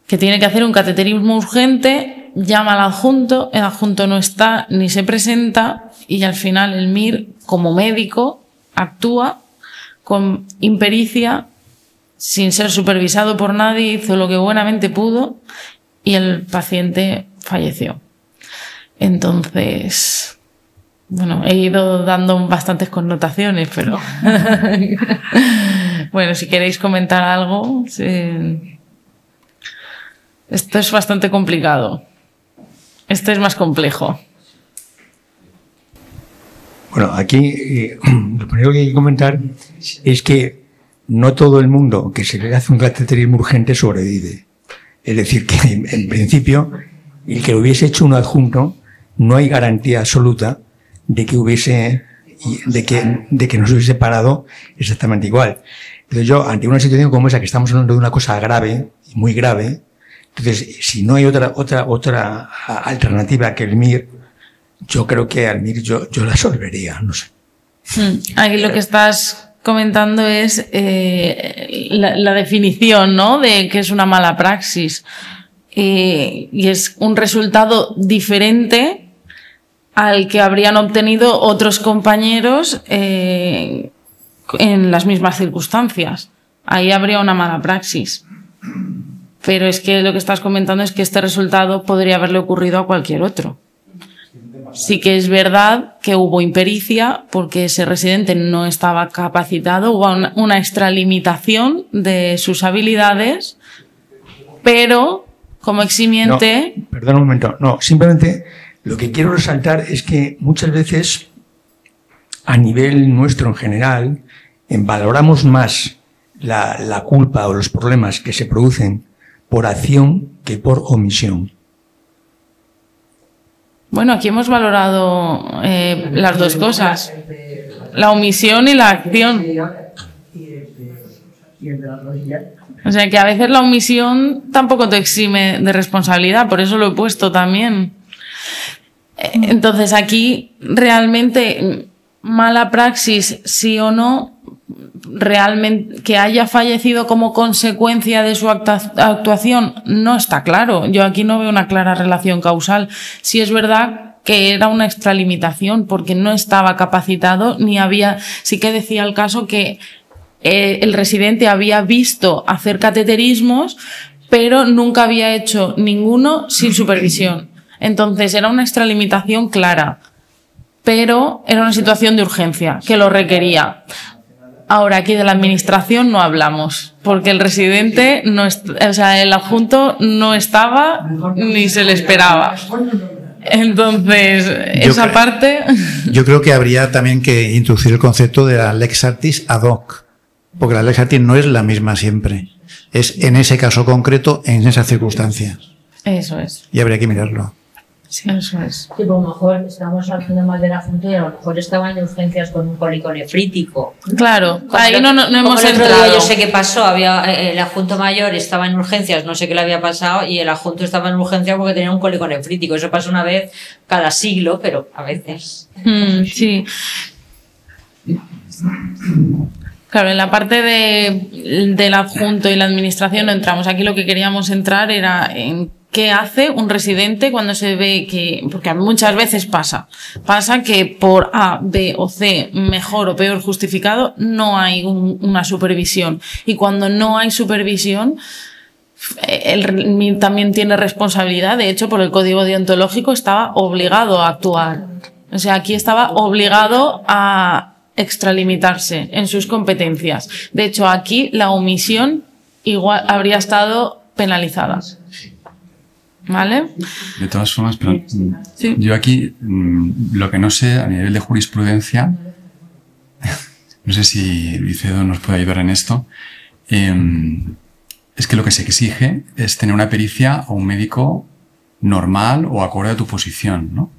que tiene que hacer un cateterismo urgente, llama al adjunto, el adjunto no está ni se presenta y al final el MIR como médico actúa con impericia, sin ser supervisado por nadie, hizo lo que buenamente pudo y el paciente falleció. Entonces, bueno, he ido dando bastantes connotaciones, pero bueno, si queréis comentar algo, esto es bastante complicado. Este es más complejo. Bueno, aquí lo primero que hay que comentar es que no todo el mundo que se le hace un cateterismo urgente sobrevive. Es decir, que en principio, el que lo hubiese hecho un adjunto, no hay garantía absoluta de que no se hubiese parado exactamente igual. Entonces yo, ante una situación como esa, que estamos hablando de una cosa grave, muy grave, entonces si no hay otra alternativa que el MIR, yo creo que al MIR yo la absolvería, no sé. Aquí lo que estás comentando es la definición, ¿no?, de que es una mala praxis. Y es un resultado diferente al que habrían obtenido otros compañeros en las mismas circunstancias. Ahí habría una mala praxis. Pero es que lo que estás comentando es que este resultado podría haberle ocurrido a cualquier otro. Sí que es verdad que hubo impericia porque ese residente no estaba capacitado, hubo una extralimitación de sus habilidades, pero como eximiente... No, perdón un momento, no, simplemente Lo que quiero resaltar es que muchas veces, a nivel nuestro en general, valoramos más la culpa o los problemas que se producen por acción que por omisión. Bueno, aquí hemos valorado las dos cosas, la omisión y la acción. O sea que a veces la omisión tampoco te exime de responsabilidad, por eso lo he puesto también. Entonces aquí realmente mala praxis, sí o no, realmente que haya fallecido como consecuencia de su actuación no está claro. Yo aquí no veo una clara relación causal. Sí es verdad que era una extralimitación porque no estaba capacitado ni había, sí que decía el caso que el residente había visto hacer cateterismos, pero nunca había hecho ninguno sin supervisión. Entonces era una extralimitación clara, pero era una situación de urgencia que lo requería. Ahora aquí de la administración no hablamos, porque el residente, no o sea, el adjunto no estaba ni se le esperaba. Entonces, esa parte... Yo creo que habría también que introducir el concepto de la lex artis ad hoc, porque la lex artis no es la misma siempre. Es en ese caso concreto, en esas circunstancias. Eso es. Y habría que mirarlo. Sí, eso es. Sí, pues a lo mejor estamos hablando mal del adjunto y a lo mejor estaba en urgencias con un cólico nefrítico. Claro, ahí no hemos entrado. Yo sé qué pasó, el adjunto mayor estaba en urgencias, no sé qué le había pasado, y el adjunto estaba en urgencias porque tenía un cólico nefrítico. Eso pasa una vez cada siglo, pero a veces. Sí. Claro, en la parte del adjunto y la administración no entramos. Aquí lo que queríamos entrar era en qué hace un residente cuando se ve que, porque muchas veces pasa que por A, B o C, mejor o peor justificado, no hay una supervisión. Y cuando no hay supervisión, él también tiene responsabilidad. De hecho, por el código deontológico estaba obligado a actuar. O sea, aquí estaba obligado a extralimitarse en sus competencias. De hecho, aquí la omisión igual habría estado penalizada. ¿Vale? De todas formas, pero sí. Yo aquí lo que no sé a nivel de jurisprudencia, no sé si Vicedo nos puede ayudar en esto, es que lo que se exige es tener una pericia o un médico normal o acorde a tu posición, ¿no?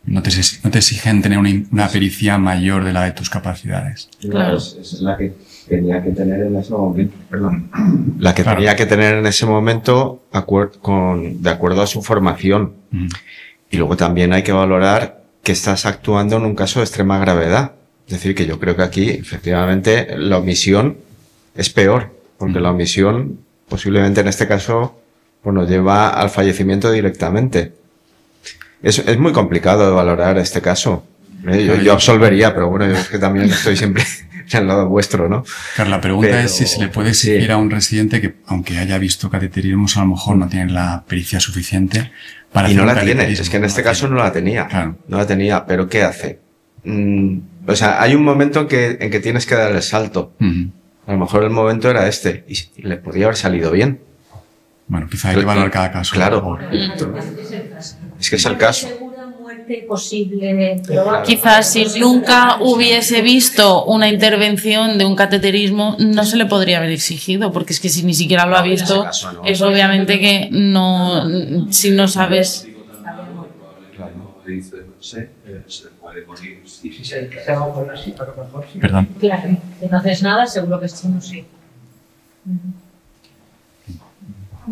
No te exigen tener una pericia mayor de la de tus capacidades. Claro, es la que tenía que tener en ese momento, perdón. La que tenía que tener en ese momento de acuerdo a su formación. Y luego también hay que valorar que estás actuando en un caso de extrema gravedad. Es decir, que yo creo que aquí, efectivamente, la omisión es peor, porque la omisión, posiblemente en este caso, pues nos lleva al fallecimiento directamente. Es muy complicado de valorar este caso. Yo absolvería, pero bueno, yo es que también estoy siempre al lado vuestro, ¿no? Claro, la pregunta es si se le puede exigir a un residente que, aunque haya visto cateterismos, a lo mejor no tiene la pericia suficiente para hacer un cateterismo. Y no la tiene, es que en este caso no la tenía. Claro. No la tenía, pero ¿qué hace? O sea, hay un momento en que tienes que dar el salto. A lo mejor el momento era este, y le podía haber salido bien. Bueno, quizá hay que valorar cada caso. Claro. Es que es el caso. Posible. Quizás si nunca hubiese visto una intervención de un cateterismo, no se le podría haber exigido, porque es que si ni siquiera lo ha visto, es obviamente que no, si no sabes. Perdón. Claro, si no haces nada, seguro que sí.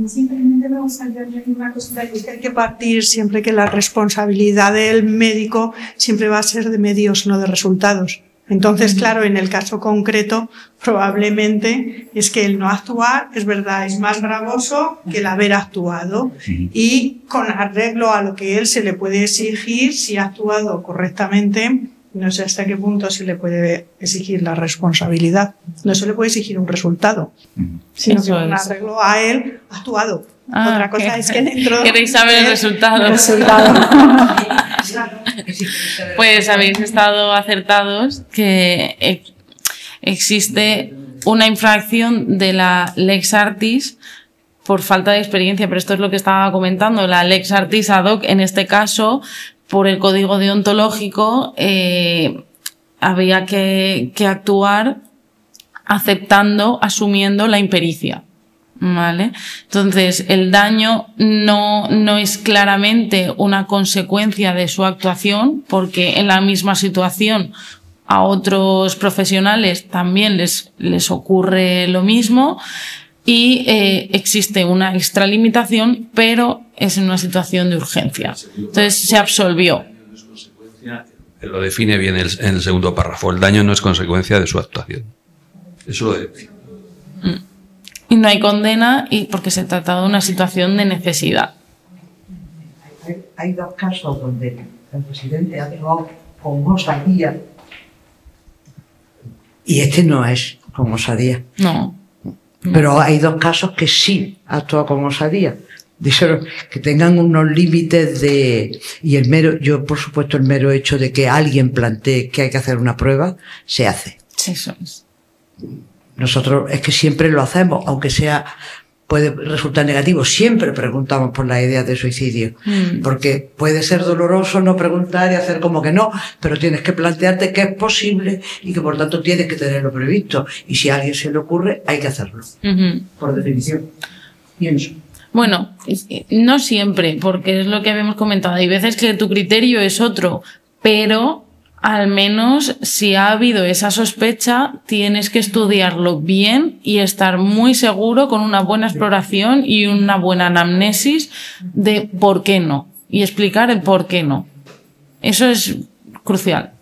Simplemente me gustaría añadir una cosita, que hay que partir siempre que la responsabilidad del médico siempre va a ser de medios, no de resultados. Entonces, claro, en el caso concreto, probablemente es que el no actuar, es verdad, es más gravoso que el haber actuado. Y con arreglo a lo que él se le puede exigir, si ha actuado correctamente, no sé hasta qué punto se le puede exigir la responsabilidad. No se le puede exigir un resultado, sino que con arreglo a él ha actuado. Otra cosa es que dentro... ¿Queréis saber el resultado? Pues habéis estado acertados que existe una infracción de la lex artis por falta de experiencia, pero esto es lo que estaba comentando, la lex artis ad hoc, en este caso, por el código deontológico, había que actuar aceptando, asumiendo la impericia. ¿Vale? Entonces, el daño no es claramente una consecuencia de su actuación, porque en la misma situación a otros profesionales también les ocurre lo mismo y existe una extralimitación, pero es en una situación de urgencia. Entonces, se absolvió. Lo define bien en el segundo párrafo. El daño no es consecuencia de su actuación. Eso lo define. Y no hay condena porque se trata de una situación de necesidad. Hay dos casos donde el presidente ha actuado con osadía y este no es con osadía. No. Pero hay dos casos que sí ha actuado con osadía. Dijeron que tengan unos límites y yo por supuesto el mero hecho de que alguien plantee que hay que hacer una prueba, se hace. Sí, eso es. Nosotros es que siempre lo hacemos, aunque puede resultar negativo, siempre preguntamos por las ideas de suicidio, porque puede ser doloroso no preguntar y hacer como que no, pero tienes que plantearte que es posible y que por tanto tienes que tenerlo previsto, y si a alguien se le ocurre hay que hacerlo, por definición, pienso. Bueno, no siempre, porque es lo que habíamos comentado, hay veces que tu criterio es otro, pero al menos si ha habido esa sospecha, tienes que estudiarlo bien y estar muy seguro con una buena exploración y una buena anamnesis de por qué no. Y explicar el por qué no. Eso es crucial.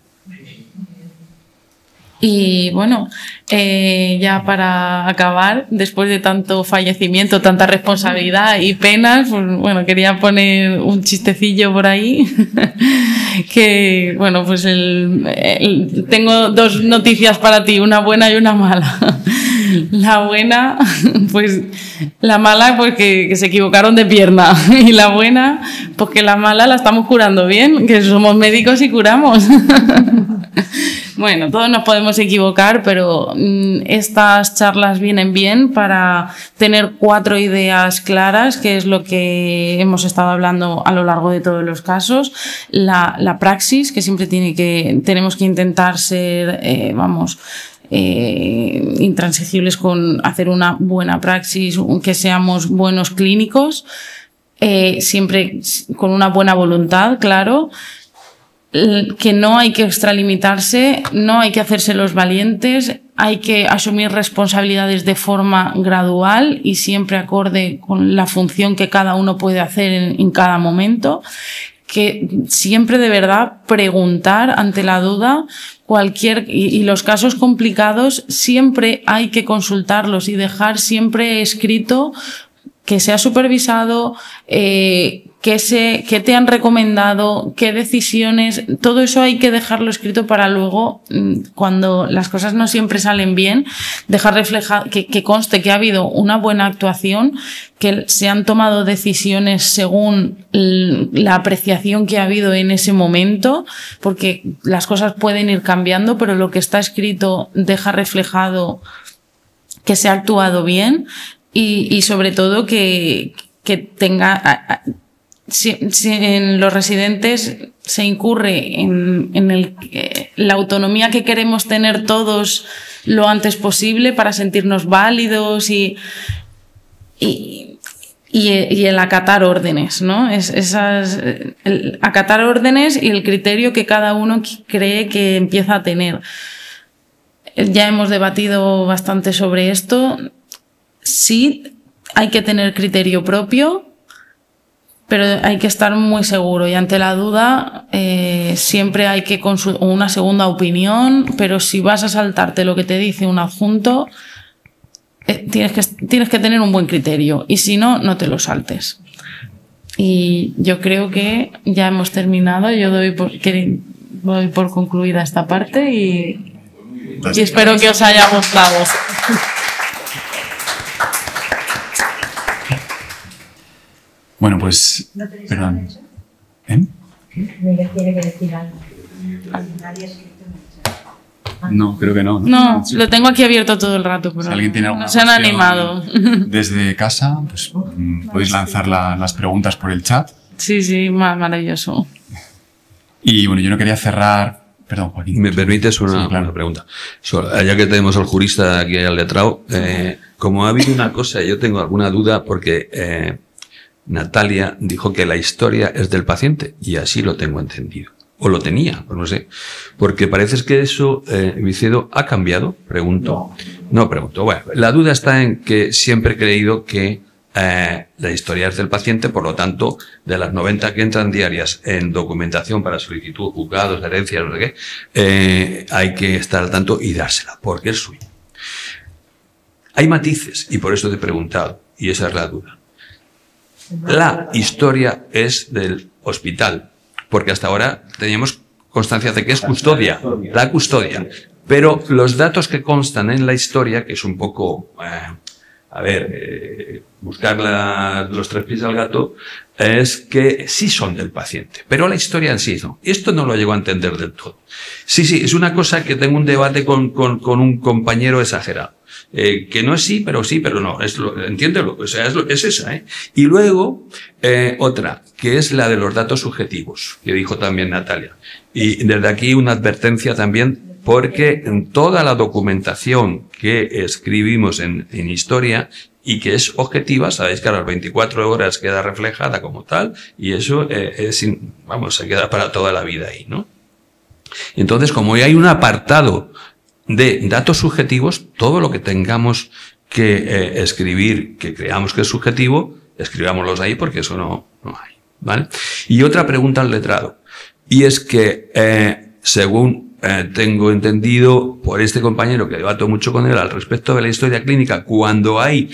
Y bueno, ya para acabar, después de tanto fallecimiento, tanta responsabilidad y penas, pues bueno, quería poner un chistecillo por ahí. Que bueno, pues tengo dos noticias para ti, una buena y una mala. La buena, pues la mala, pues que se equivocaron de pierna, y la buena, pues que la mala la estamos curando bien, que somos médicos y curamos. Bueno, todos nos podemos equivocar, pero estas charlas vienen bien para tener 4 ideas claras, que es lo que hemos estado hablando a lo largo de todos los casos. La praxis, que siempre tenemos que intentar ser, intransigibles con hacer una buena praxis, que seamos buenos clínicos, siempre con una buena voluntad, claro. Que no hay que extralimitarse, no hay que hacerse los valientes, hay que asumir responsabilidades de forma gradual y siempre acorde con la función que cada uno puede hacer en cada momento, que siempre de verdad preguntar ante la duda y los casos complicados siempre hay que consultarlos y dejar siempre escrito que sea supervisado, qué te han recomendado, qué decisiones, todo eso hay que dejarlo escrito para luego, cuando las cosas no siempre salen bien, dejar reflejado, que conste que ha habido una buena actuación, que se han tomado decisiones según la apreciación que ha habido en ese momento, porque las cosas pueden ir cambiando, pero lo que está escrito deja reflejado que se ha actuado bien y sobre todo que tenga... Si en los residentes se incurre en la autonomía que queremos tener todos lo antes posible para sentirnos válidos y el acatar órdenes, ¿no? El acatar órdenes y el criterio que cada uno cree que empieza a tener. Ya hemos debatido bastante sobre esto. Sí, hay que tener criterio propio, pero hay que estar muy seguro y ante la duda siempre hay que consultar una segunda opinión, pero si vas a saltarte lo que te dice un adjunto, tienes que tener un buen criterio y si no, no te lo saltes. Y yo creo que ya hemos terminado, yo doy por concluida esta parte y espero que os haya gustado. Bueno, pues... Perdón. Miguel tiene que decir algo. Nadie ha escrito en el chat. No, creo que no. No, lo tengo aquí abierto todo el rato, pero si alguien tiene alguna no se han cuestión animado. Desde casa, pues podéis lanzar las preguntas por el chat. Sí, sí, maravilloso. Y bueno, yo no quería cerrar... Perdón, Joaquín. ¿Me permites una pregunta? Ya que tenemos al jurista aquí al letrado, como ha habido una cosa, yo tengo alguna duda porque Natalia dijo que la historia es del paciente y así lo tengo entendido. O lo tenía, pues no sé. Porque parece que eso, Vicedo, ¿ha cambiado? Pregunto. No pregunto. Bueno, la duda está en que siempre he creído que la historia es del paciente, por lo tanto, de las 90 que entran diarias en documentación para solicitud, juzgados, herencias, no sé qué, hay que estar al tanto y dársela, porque es suyo. Hay matices, y por eso te he preguntado, y esa es la duda. La historia es del hospital, porque hasta ahora teníamos constancia de que es custodia, la custodia. Pero los datos que constan en la historia, que es un poco, buscar los tres pies al gato, es que sí son del paciente, pero la historia en sí no. Esto no lo llego a entender del todo. Sí, es una cosa que tengo un debate con un compañero exagerado. Que no es sí, pero no. Entiéndelo, o sea, es esa, ¿eh? Y luego, otra, que es la de los datos subjetivos, que dijo también Natalia. Y desde aquí una advertencia también, porque en toda la documentación que escribimos en historia y que es objetiva, sabéis que a las 24 horas queda reflejada como tal, y eso se queda para toda la vida ahí, ¿no? Entonces, como hay un apartado de datos subjetivos, todo lo que tengamos que escribir, que creamos que es subjetivo, escribámoslos ahí porque eso no hay, ¿vale? Y otra pregunta al letrado, y es que, según tengo entendido por este compañero que debato mucho con él al respecto de la historia clínica, cuando hay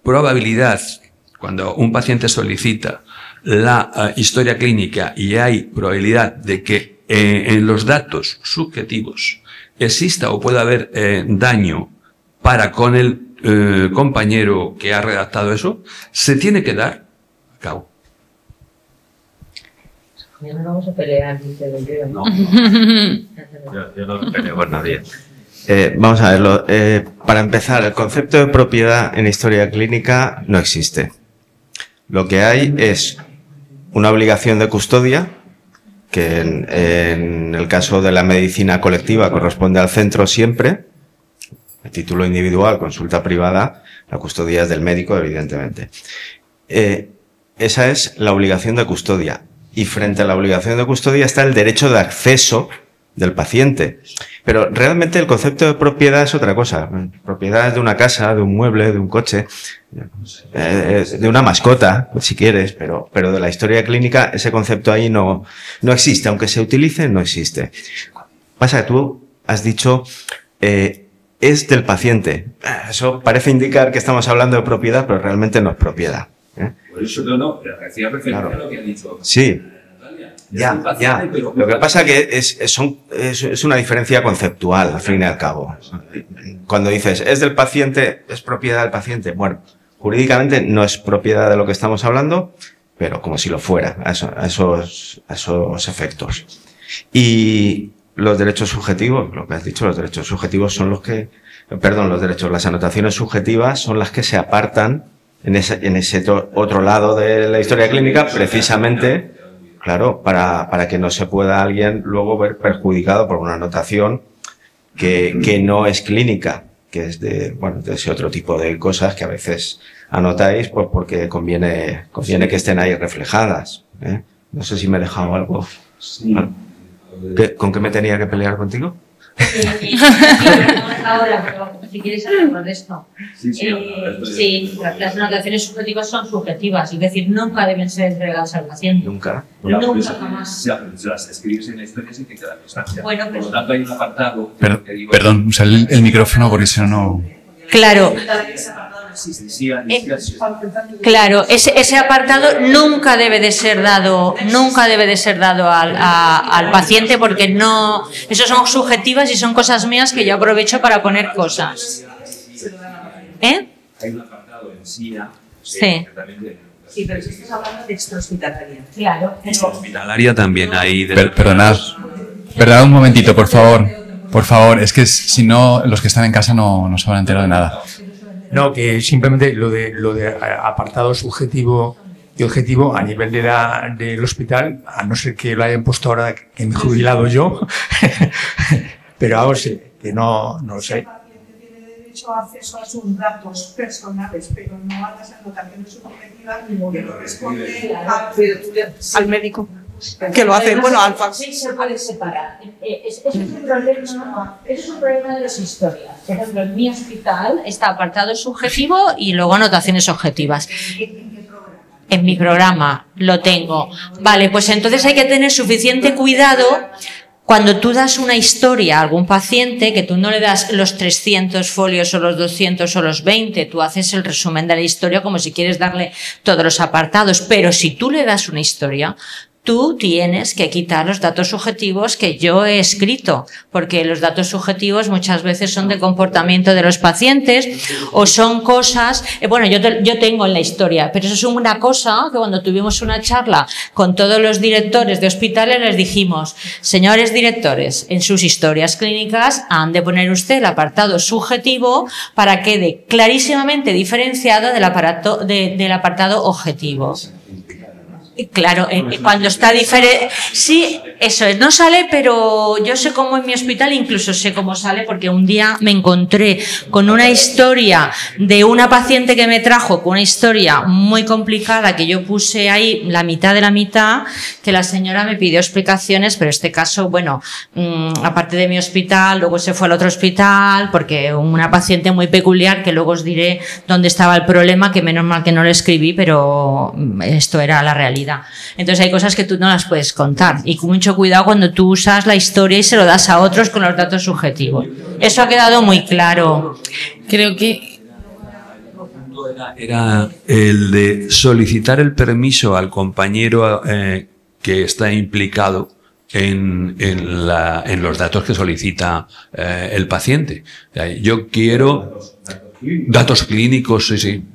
probabilidad, cuando un paciente solicita la historia clínica y hay probabilidad de que en los datos subjetivos exista o pueda haber daño para con el compañero que ha redactado eso, se tiene que dar a cabo. Ya no vamos a pelear, no. Yo no me peleo con nadie. Vamos a verlo. Para empezar, el concepto de propiedad en historia clínica no existe. Lo que hay es una obligación de custodia, que en el caso de la medicina colectiva corresponde al centro siempre, a título individual, consulta privada, la custodia es del médico, evidentemente. Esa es la obligación de custodia. Y frente a la obligación de custodia está el derecho de acceso del paciente. Pero realmente el concepto de propiedad es otra cosa. Propiedad es de una casa, de un mueble, de un coche, de una mascota, si quieres, pero de la historia clínica ese concepto ahí no existe. Aunque se utilice, no existe. Pasa que tú has dicho, es del paciente. Eso parece indicar que estamos hablando de propiedad, pero realmente no es propiedad. Por eso no, hacía referencia a lo que ha dicho. Sí. Ya. Lo que pasa que es una diferencia conceptual, al fin y al cabo. Cuando dices, es del paciente, es propiedad del paciente. Bueno, jurídicamente no es propiedad de lo que estamos hablando, pero como si lo fuera, a esos efectos. Y los derechos subjetivos, lo que has dicho, los derechos subjetivos son las anotaciones subjetivas son las que se apartan en ese otro lado de la historia clínica, precisamente, claro, para que no se pueda alguien luego ver perjudicado por una anotación que no es clínica, que es de ese otro tipo de cosas que a veces anotáis pues porque conviene que estén ahí reflejadas, ¿eh? No sé si me he dejado algo. Sí. ¿Con qué me tenía que pelear contigo? Ahora, pero si quieres hablar de esto. Sí, las anotaciones subjetivas son subjetivas, es decir, nunca deben ser entregadas al paciente. Nunca. Nunca jamás. Ya, pero si las escribes en la historia sí que queda constancia. Bueno, por lo tanto hay un apartado. Perdón, usa el micrófono porque si no. Claro. Claro, ese apartado nunca debe de ser dado al paciente porque no, eso son subjetivas y son cosas mías que yo aprovecho para poner cosas. Hay un apartado en SINA. Sí. Sí, pero si estás hablando de extrahospitalaria. Claro. Hospitalaria también hay. Perdonad un momentito, por favor. Por favor, es que si no, los que están en casa no se van a enterar de nada. No, que simplemente lo de apartado subjetivo y objetivo a nivel del hospital, a no ser que lo hayan puesto ahora que me he jubilado yo, pero ahora sí, que no lo sé. El paciente tiene derecho a acceso a sus datos personales, pero no a las anotaciones subjetivas que corresponde al médico. Que lo hace, bueno, al sí se puede separar. Eso es un problema de las historias. Por ejemplo, en mi hospital está apartado subjetivo y luego anotaciones objetivas. En mi programa lo tengo. Vale, pues entonces hay que tener suficiente cuidado cuando tú das una historia a algún paciente, que tú no le das los 300 folios o los 200 o los 20, tú haces el resumen de la historia como si quieres darle todos los apartados, pero si tú le das una historia, tú tienes que quitar los datos subjetivos que yo he escrito, porque los datos subjetivos muchas veces son de comportamiento de los pacientes o son cosas, bueno, yo tengo en la historia, pero eso es una cosa que cuando tuvimos una charla con todos los directores de hospitales les dijimos, señores directores, en sus historias clínicas han de poner usted el apartado subjetivo para que quede clarísimamente diferenciado del apartado objetivo. Claro, cuando está diferente, sí, eso es, no sale, pero yo sé cómo en mi hospital, incluso sé cómo sale, porque un día me encontré con una historia de una paciente que me trajo, con una historia muy complicada, que yo puse ahí la mitad de la mitad, que la señora me pidió explicaciones, pero este caso, bueno, aparte de mi hospital, luego se fue al otro hospital, porque una paciente muy peculiar, que luego os diré dónde estaba el problema, que menos mal que no lo escribí, pero esto era la realidad. Entonces hay cosas que tú no las puedes contar y con mucho cuidado cuando tú usas la historia y se lo das a otros con los datos subjetivos. Eso ha quedado muy claro. Creo que era el de solicitar el permiso al compañero que está implicado en los datos que solicita el paciente. Yo quiero datos clínicos, sí.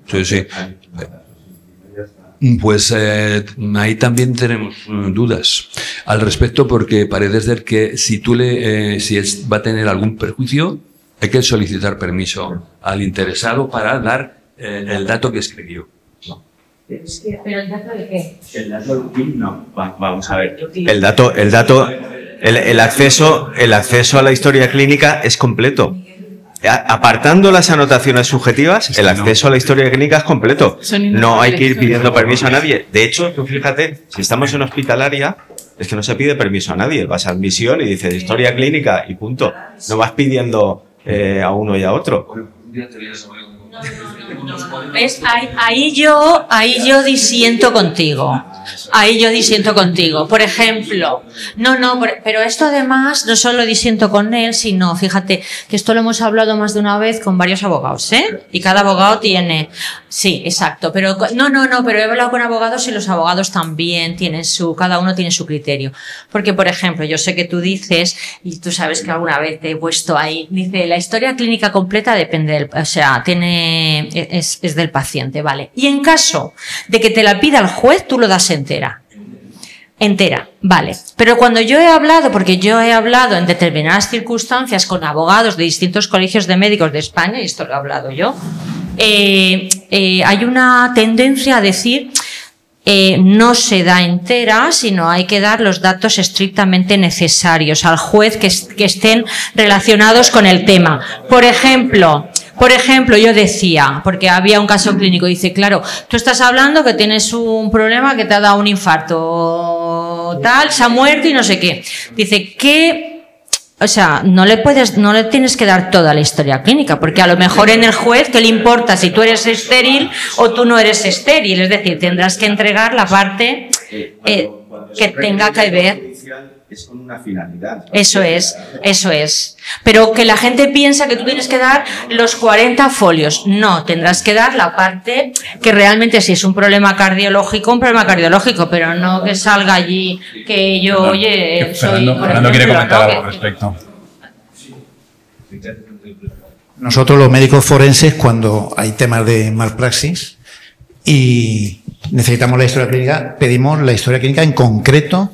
Pues ahí también tenemos dudas al respecto, porque parece ser que si va a tener algún perjuicio, hay que solicitar permiso al interesado para dar el dato que escribió. No. ¿Pero el dato de qué? El dato no. Vamos a ver. El acceso a la historia clínica es completo. Apartando las anotaciones subjetivas, el acceso a la historia clínica es completo. No hay que ir pidiendo permiso a nadie. De hecho, tú fíjate, si estamos en hospitalaria, es que no se pide permiso a nadie. Vas a admisión y dices historia clínica y punto. No vas pidiendo a uno y a otro. ¿Ves? Ahí yo disiento contigo. Por ejemplo, pero esto además no solo disiento con él, sino, fíjate, que esto lo hemos hablado más de una vez con varios abogados, y cada abogado tiene, sí, exacto, pero pero he hablado con abogados y los abogados también tienen cada uno tiene su criterio. Porque, por ejemplo, yo sé que tú dices, y tú sabes que alguna vez te he puesto ahí, dice, la historia clínica completa depende es del paciente, ¿vale? Y en caso de que te la pida el juez, tú lo das entera, vale. Pero cuando yo he hablado, porque yo he hablado en determinadas circunstancias con abogados de distintos colegios de médicos de España, y esto lo he hablado yo, hay una tendencia a decir no se da entera, sino hay que dar los datos estrictamente necesarios al juez que estén relacionados con el tema. Por ejemplo, yo decía, porque había un caso clínico, dice, claro, tú estás hablando que tienes un problema, que te ha dado un infarto, tal, se ha muerto y no sé qué. Dice que, o sea, no le tienes que dar toda la historia clínica, porque a lo mejor en el juez, ¿qué le importa si tú eres estéril o tú no eres estéril? Es decir, tendrás que entregar la parte que tenga que ver. Es con una finalidad. Eso es. Pero que la gente piensa que tú tienes que dar los 40 folios. No, tendrás que dar la parte que realmente, si es un problema cardiológico, pero no que salga allí que yo, oye, soy... Fernando quiere comentar algo al respecto. Nosotros los médicos forenses, cuando hay temas de malpraxis y necesitamos la historia clínica, pedimos la historia clínica en concreto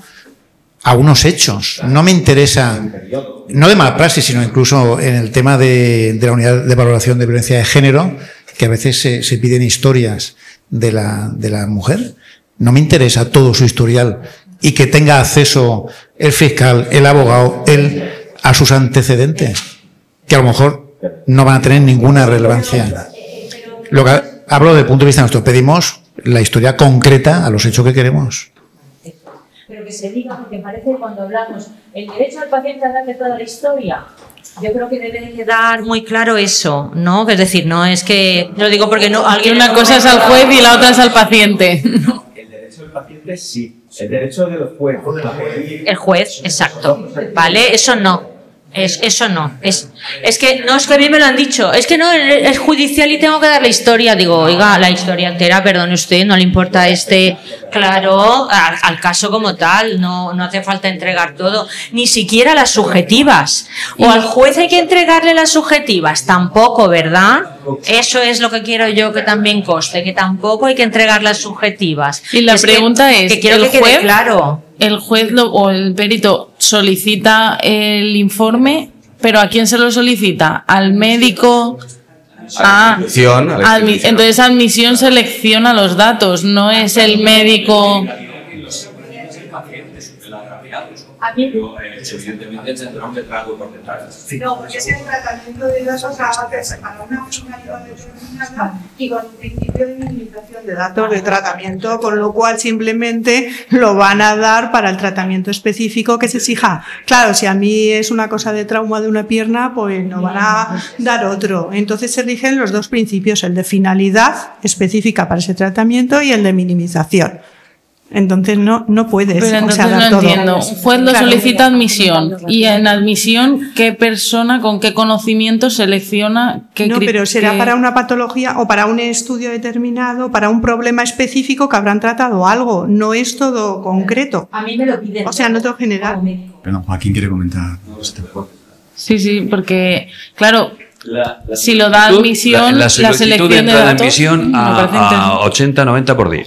a unos hechos. No me interesa, no de mala praxis, sino incluso en el tema de la unidad de valoración de violencia de género, que a veces se piden historias de la mujer. No me interesa todo su historial y que tenga acceso el fiscal, el abogado, a sus antecedentes, que a lo mejor no van a tener ninguna relevancia. Lo que hablo desde el punto de vista nuestro, pedimos la historia concreta a los hechos que queremos. Pero que se diga, porque parece que cuando hablamos el derecho al paciente a darle toda la historia, yo creo que debe quedar muy claro eso, ¿no? Es decir, no es que, lo digo porque no, alguien una cosa es al juez y la otra es al paciente. No, el derecho del paciente sí, el derecho del juez. El juez, exacto, ¿vale? Eso no. Eso no. Es que no, es que a mí me lo han dicho. Es que no, es judicial y tengo que dar la historia. Digo, oiga, la historia entera, perdone usted, no le importa claro, al caso como tal. No hace falta entregar todo. Ni siquiera las subjetivas. O al juez hay que entregarle las subjetivas. Tampoco, ¿verdad? Eso es lo que quiero yo que también conste, que tampoco hay que entregar las subjetivas. Y la pregunta es, que quiero que quede claro. El juez o el perito solicita el informe, pero ¿a quién se lo solicita? ¿Al médico? Entonces admisión selecciona los datos, no es el médico. Pero evidentemente tendrá un letrado por detrás. No, porque es el tratamiento de datos para una funcionalidad determinada y con un principio de minimización de datos de tratamiento, con lo cual simplemente lo van a dar para el tratamiento específico que se exija. Claro, si a mí es una cosa de trauma de una pierna, pues no van a dar otro. Entonces se rigen los dos principios, el de finalidad específica para ese tratamiento y el de minimización. Entonces no puedes. Pero entonces no entiendo. Un juez lo solicita admisión y en admisión, ¿qué persona con qué conocimiento selecciona qué? No, pero será para una patología o para un estudio determinado, para un problema específico que habrán tratado algo. No es todo concreto. A mí me lo piden. O sea, no todo general. Perdón, Joaquín quiere comentar. Sí, porque claro, si lo da admisión, la selección de datos, admisión a 80-90 por día.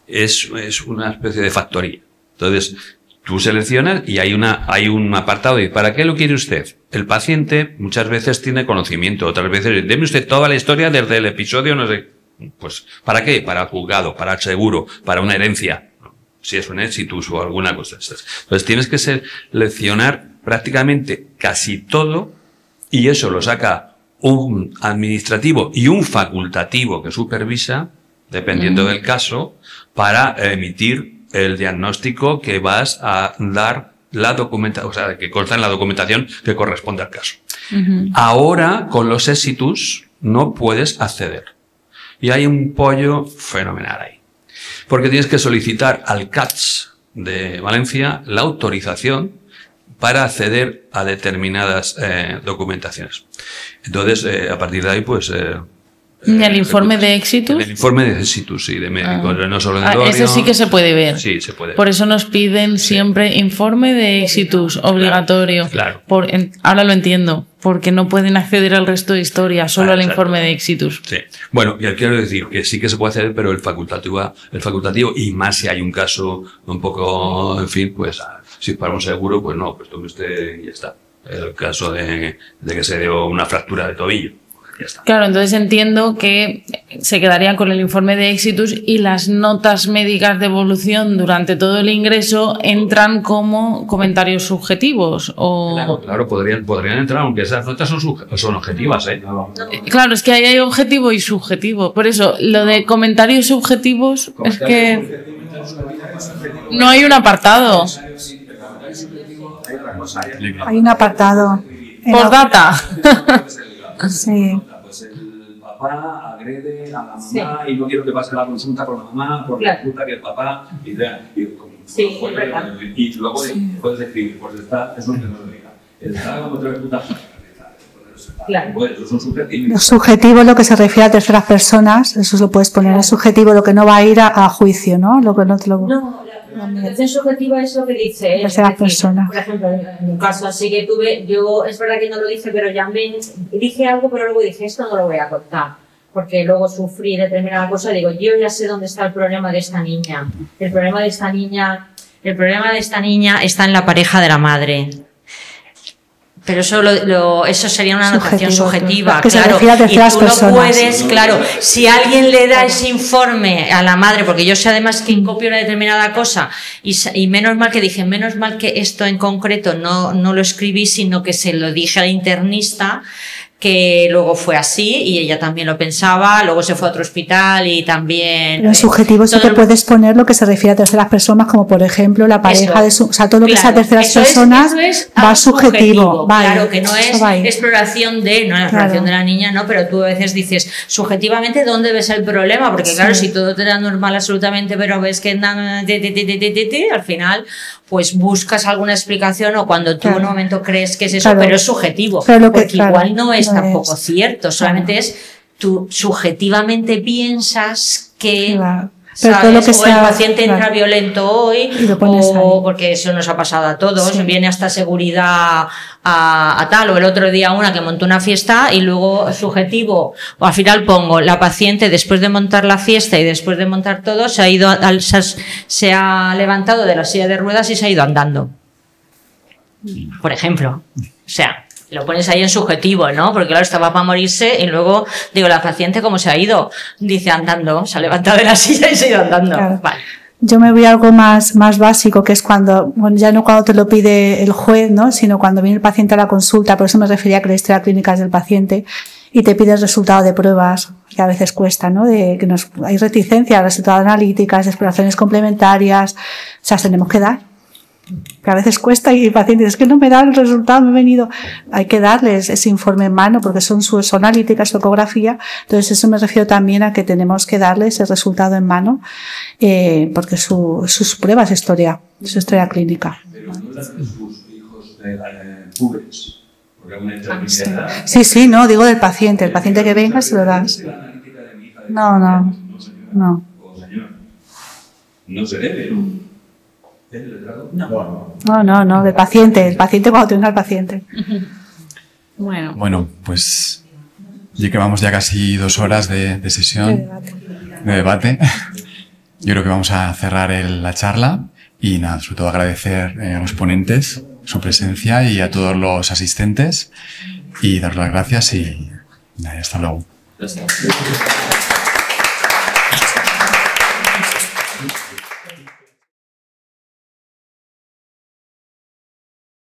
Es una especie de factoría. Entonces, tú seleccionas y hay un apartado de ¿para qué lo quiere usted? El paciente muchas veces tiene conocimiento, otras veces, deme usted toda la historia desde el episodio, no sé. Pues, ¿para qué? Para el juzgado, para el seguro, para una herencia, si es un exitus o alguna cosa de estas. Entonces, tienes que seleccionar prácticamente casi todo y eso lo saca un administrativo y un facultativo que supervisa, dependiendo del caso, para emitir el diagnóstico que vas a dar la documentación, o sea, que consta en la documentación que corresponde al caso. Ahora, con los exitus, no puedes acceder. Y hay un pollo fenomenal ahí. Porque tienes que solicitar al CATS de Valencia la autorización para acceder a determinadas documentaciones. Entonces, a partir de ahí, pues... ¿El informe de éxitos? El informe de éxitos, sí, de médicos, no solo de ese sí que se puede ver. Sí, se puede ver. Por eso nos piden siempre informe de éxitos, obligatorio. Claro. Ahora lo entiendo, porque no pueden acceder al resto de historia, solo al informe de éxitos. Sí. Bueno, y quiero decir que sí que se puede hacer, pero el facultativo, y más si hay un caso un poco, en fin, pues, si es para un seguro, pues no, pues tome usted y ya está. El caso de que se dio una fractura de tobillo. Claro, entonces entiendo que se quedarían con el informe de éxitos y las notas médicas de evolución durante todo el ingreso entran como comentarios subjetivos. Claro, podrían entrar, aunque esas notas son objetivas, ¿eh? Claro, es que ahí hay objetivo y subjetivo. Por eso, lo de comentarios subjetivos es que no hay un apartado. Hay un apartado. Por data. Sí. Pues el papá agrede a la mamá y no quiero que pase la consulta con la mamá porque resulta que el papá y luego puedes escribir, pues es un tema de está como otra puta. Claro. Pues eso son subjetivos. Lo subjetivo es lo que se refiere a terceras personas, eso lo puedes poner. Es subjetivo lo que no va a ir a juicio, ¿no? Lo que no te lo... No, la intención subjetiva es lo que dice. Terceras personas. Por ejemplo, en un caso así que tuve, yo es verdad que no lo dije, pero dije algo, pero luego dije, esto no lo voy a contar. Porque luego sufrí determinada cosa, digo, yo ya sé dónde está el problema de esta niña. El problema de esta niña el problema de esta niña está en la pareja de la madre. Pero eso, eso sería una anotación subjetiva, claro. Y tú no puedes, claro, si alguien le da ese informe a la madre, porque yo sé además que copio una determinada cosa, y menos mal que dije, menos mal que esto en concreto no lo escribí, sino que se lo dije al internista, que luego fue así y ella también lo pensaba, luego se fue a otro hospital y también... Pero en subjetivo sí que puedes poner lo que se refiere a terceras personas, como por ejemplo la pareja de su... O sea, todo lo que sea terceras personas va subjetivo. Vale, claro, que no es exploración de... No, la exploración de la niña no, pero tú a veces dices, subjetivamente, ¿dónde ves el problema? Porque claro, si todo te da normal absolutamente, pero ves que al final pues buscas alguna explicación o cuando tú en un momento crees que es eso, pero es subjetivo, porque igual no es tampoco cierto, solamente es tú subjetivamente piensas que... Pero todo lo que o el paciente entra violento hoy, o porque eso nos ha pasado a todos, viene hasta seguridad a tal, o el otro día una que montó una fiesta y luego subjetivo, o al final pongo la paciente después de montar la fiesta y después de montar todo se ha levantado de la silla de ruedas y se ha ido andando, por ejemplo. O sea, lo pones ahí en subjetivo, ¿no? Porque claro, estaba para morirse y luego digo, la paciente ¿cómo se ha ido? Dice andando, se ha levantado de la silla y se ha ido andando. Claro. Vale. Yo me voy a algo más básico, que es cuando, bueno, ya no cuando te lo pide el juez, ¿no? Sino cuando viene el paciente a la consulta, por eso me refería a que la historia clínica es del paciente, y te pide el resultado de pruebas, que a veces cuesta, ¿no? Hay reticencia a resultados analíticas, de exploraciones complementarias, o sea, tenemos que dar. Que a veces cuesta y el paciente dice, es que no me da el resultado, me he venido. Hay que darles ese informe en mano porque son analíticas, su ecografía. Entonces eso me refiero también a que tenemos que darles el resultado en mano porque sus pruebas es su historia clínica. Pero no las de sus hijos pobres. Sí, no, digo del paciente. El paciente que venga se lo das. No. No se debe, ¿no? No, del paciente. El paciente cuando tenga el paciente. Bueno, pues ya que vamos ya casi 2 horas de sesión, de debate, yo creo que vamos a cerrar la charla y nada, sobre todo agradecer a los ponentes su presencia y a todos los asistentes y dar las gracias y nada, hasta luego. Gracias.